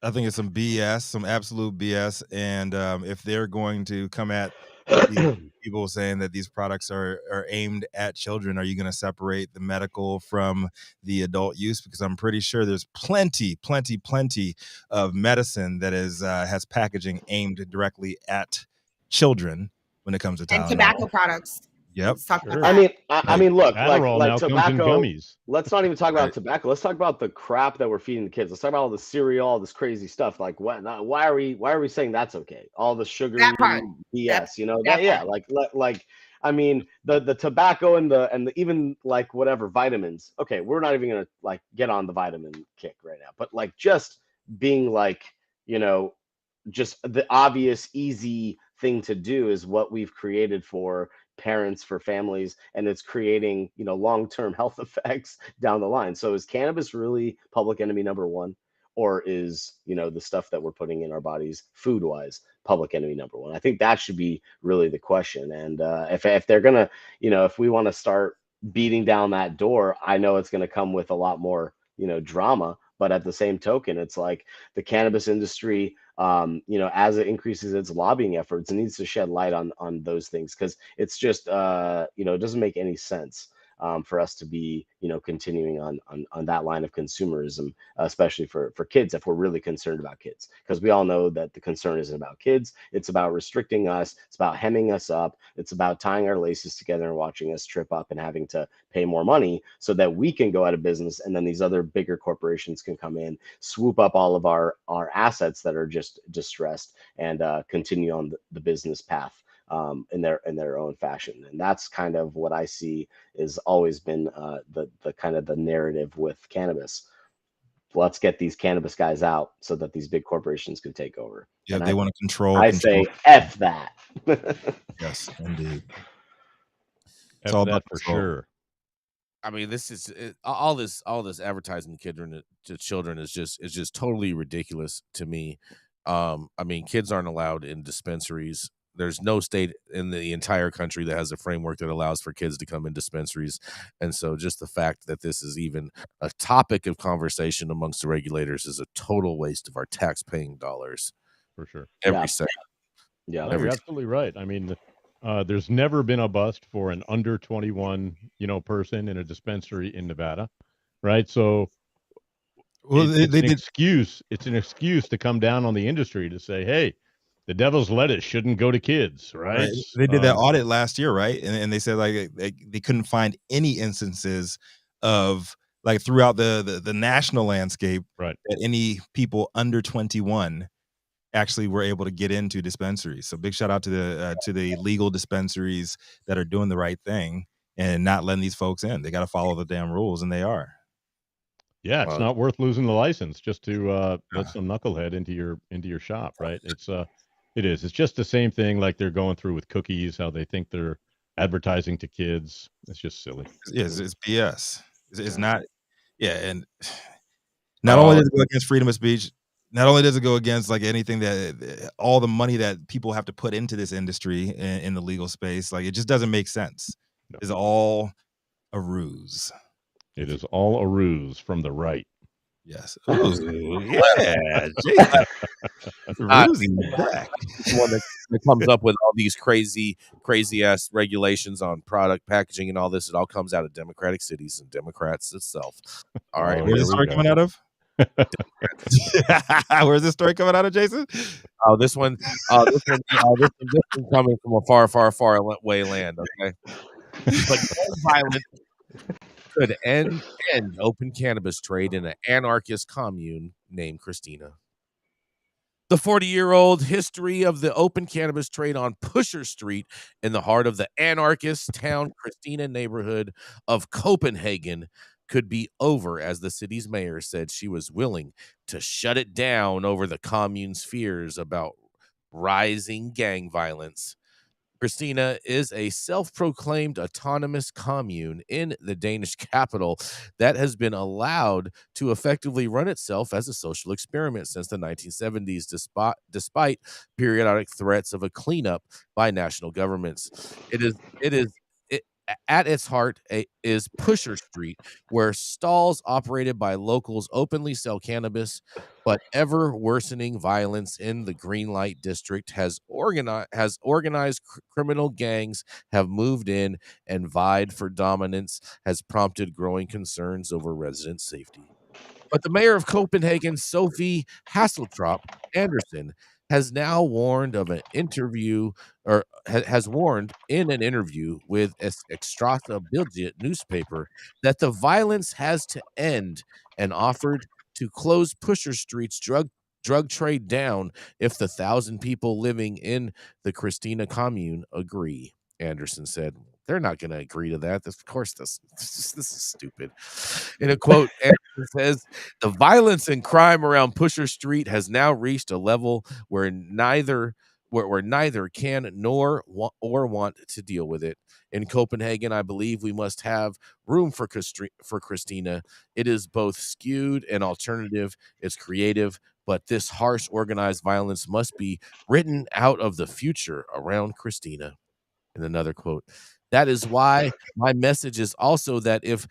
I think it's some BS, some absolute BS. And if they're going to come at people saying that these products are aimed at children, are you going to separate the medical from the adult use? Because I'm pretty sure there's plenty of medicine that has packaging aimed directly at children when it comes to Tylenol. And tobacco products. Yep. Sure. I mean, look, Adderall like now tobacco. comes in gummies. Let's not even talk about tobacco. Let's talk about the crap that we're feeding the kids. Let's talk about all the cereal, all this crazy stuff. Like, what? Why are we saying that's okay? All the sugar BS, you know? I mean, the tobacco and the even like whatever vitamins. Okay, we're not even gonna like get on the vitamin kick right now, but like just being like, you know, just the obvious easy thing to do is what we've created for parents, for families, and it's creating, you know, long-term health effects down the line. So is cannabis really public enemy number one, or is, you know, the stuff that we're putting in our bodies food-wise public enemy number one? I think that should be really the question. And if they're gonna, you know, if we want to start beating down that door, I know it's going to come with a lot more, you know, drama. But at the same token, it's like the cannabis industry, you know, as it increases its lobbying efforts, it needs to shed light on those things, because it's just, you know, it doesn't make any sense for us to be, you know, continuing on that line of consumerism, especially for kids, if we're really concerned about kids, because we all know that the concern isn't about kids. It's about restricting us. It's about hemming us up. It's about tying our laces together and watching us trip up and having to pay more money so that we can go out of business. And then these other bigger corporations can come in, swoop up all of our assets that are just distressed, and continue on the business path in their own fashion. And that's kind of what I see is always been the kind of the narrative with cannabis. let's get these cannabis guys out so that these big corporations can take over. Yeah, And they want to control. I say F that. Yes, indeed. It's F all that about for control. sure. I mean, this is all this advertising to children is just totally ridiculous to me. I mean, kids aren't allowed in dispensaries. There's no state in the entire country that has a framework that allows for kids to come in dispensaries. And so just the fact that this is even a topic of conversation amongst the regulators is a total waste of our tax-paying dollars. For sure. Every second. Yeah. No, you're absolutely right. I mean, there's never been a bust for an under 21, person in a dispensary in Nevada, right? So Well, it's an excuse. It's an excuse to come down on the industry to say, hey, the devil's lettuce shouldn't go to kids, right? They did that audit last year, right? And they said like they couldn't find any instances of like throughout the national landscape, right, that any people under 21 actually were able to get into dispensaries. So big shout out to the legal dispensaries that are doing the right thing and not letting these folks in. They got to follow the damn rules, and they are. Yeah, it's not worth losing the license just to let some knucklehead into your shop, right? It is. It's just the same thing like they're going through with cookies, how they think they're advertising to kids. It's just silly. Yes, it's BS. It's not. Yeah, and not only does it go against freedom of speech, not only does it go against like anything that all the money that people have to put into this industry in the legal space, like it just doesn't make sense. No. It's all a ruse. It is all a ruse from the right. Yes. Ooh, yeah. Ruse back. One that comes up with all these crazy ass regulations on product packaging and all this. It all comes out of democratic cities and Democrats itself. All right. Where's this story coming out of? Where's this story coming out of, Jason? Oh, this one coming from a far, far, far away land. Okay. But violence could end open cannabis trade in an anarchist commune named Christina. The 40-year-old history of the open cannabis trade on Pusher Street in the heart of the anarchist town Christina neighborhood of Copenhagen could be over, as the city's mayor said she was willing to shut it down over the commune's fears about rising gang violence. Christina is a self-proclaimed autonomous commune in the Danish capital that has been allowed to effectively run itself as a social experiment since the 1970s, despite periodic threats of a cleanup by national governments. At its heart is Pusher Street, where stalls operated by locals openly sell cannabis, but ever worsening violence in the Green Light District has organized criminal gangs have moved in and vied for dominance, has prompted growing concerns over resident safety. But the mayor of Copenhagen, Sophie Hasseltrop Andersen, has now warned of an interview, or has warned in an interview with Extrata Bildet newspaper that the violence has to end, and offered to close Pusher Street's drug trade down if the 1,000 people living in the Christina commune agree. Anderson said, they're not going to agree to that. Of course, this is stupid. In a quote, Anderson says, the violence and crime around Pusher Street has now reached a level where neither can nor want to deal with it. In Copenhagen, I believe we must have room for Christina. It is both skewed and alternative. It's creative, but this harsh organized violence must be written out of the future around Christina. In another quote, that is why my message is also that if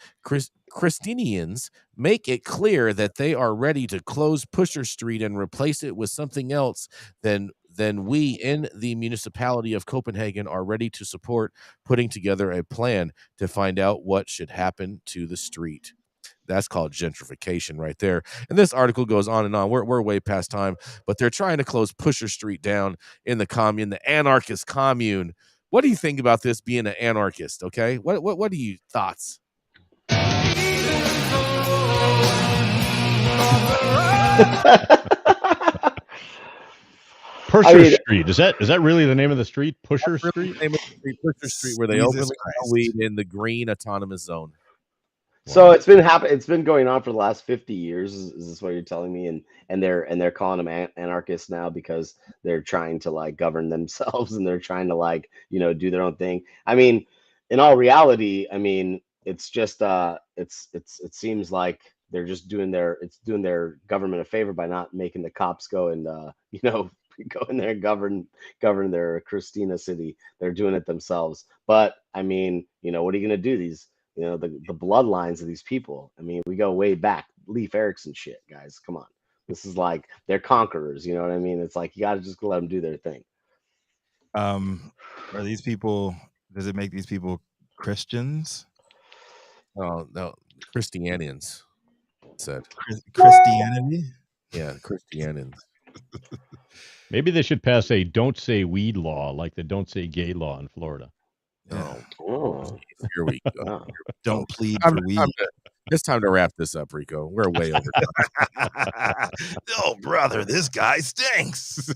Christinians make it clear that they are ready to close Pusher Street and replace it with something else, then we in the municipality of Copenhagen are ready to support putting together a plan to find out what should happen to the street. That's called gentrification right there. And this article goes on and on. We're way past time, but they're trying to close Pusher Street down in the commune, the anarchist commune. What do you think about this being an anarchist? Okay, what are your thoughts? Pusher Street, is that really the name of the street? Pusher Street? The name of the street, Pusher Street, where they openly sell weed in the green autonomous zone. So it's been It's been going on for the last 50 years. Is this what you're telling me? And they're calling them anarchists now because they're trying to like govern themselves and they're trying to like do their own thing. I mean, in all reality, I mean it's just it seems like they're just doing their government a favor by not making the cops go and go in there and govern their Christina city. They're doing it themselves. But I mean, what are you gonna do? These the bloodlines of these people. I mean, we go way back, Leif Erikson shit, guys. Come on, this is like they're conquerors. You know what I mean? It's like you got to just let them do their thing. Are these people? Does it make these people Christians? Oh no, Christianians said. Christianity? Yeah, Christianians. Maybe they should pass a "don't say weed" law, like the "don't say gay" law in Florida. Oh. Here we go. Wow. Don't plead for weed. It's time to wrap this up, Rico. We're way over time. Oh, brother, this guy stinks.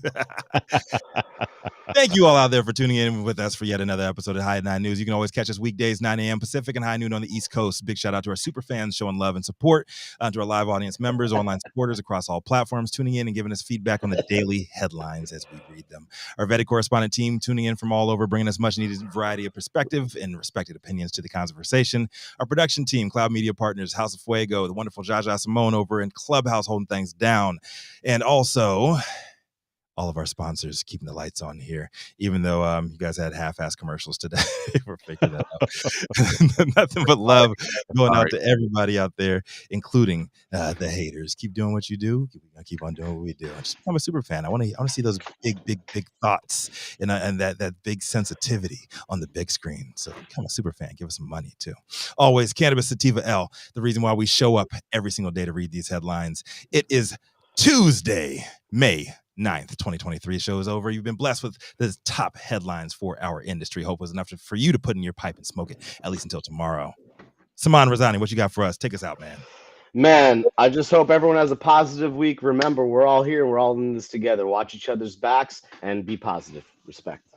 Thank you all out there for tuning in with us for yet another episode of High at 9 News. You can always catch us weekdays, 9 a.m. Pacific and high noon on the East Coast. Big shout out to our super fans showing love and support, to our live audience members, online supporters across all platforms, tuning in and giving us feedback on the daily headlines as we read them. Our vetted correspondent team tuning in from all over, bringing us much needed variety of perspective and respected opinions to the conversation. Our production team, Cloud Media Partners, House of Fuego, the wonderful Jaja Simone over in Clubhouse holding things down. And also all of our sponsors keeping the lights on here, even though you guys had half-ass commercials today. We're figuring that out. Nothing but love going out to everybody out there, including the haters. Keep doing what you do. We're gonna keep on doing what we do. I'm a super fan. I want to see those big thoughts and that big sensitivity on the big screen. So become a super fan. Give us some money too. Always Cannabis Sativa L, the reason why we show up every single day to read these headlines. It is Tuesday, May 9th, 2023. Show is over. You've been blessed with the top headlines for our industry. Hope was enough for you to put in your pipe and smoke it, at least until tomorrow. Saman Rizani, what you got for us? Take us out, man. Man, I just hope everyone has a positive week. Remember, we're all here. We're all in this together. Watch each other's backs and be positive. Respect.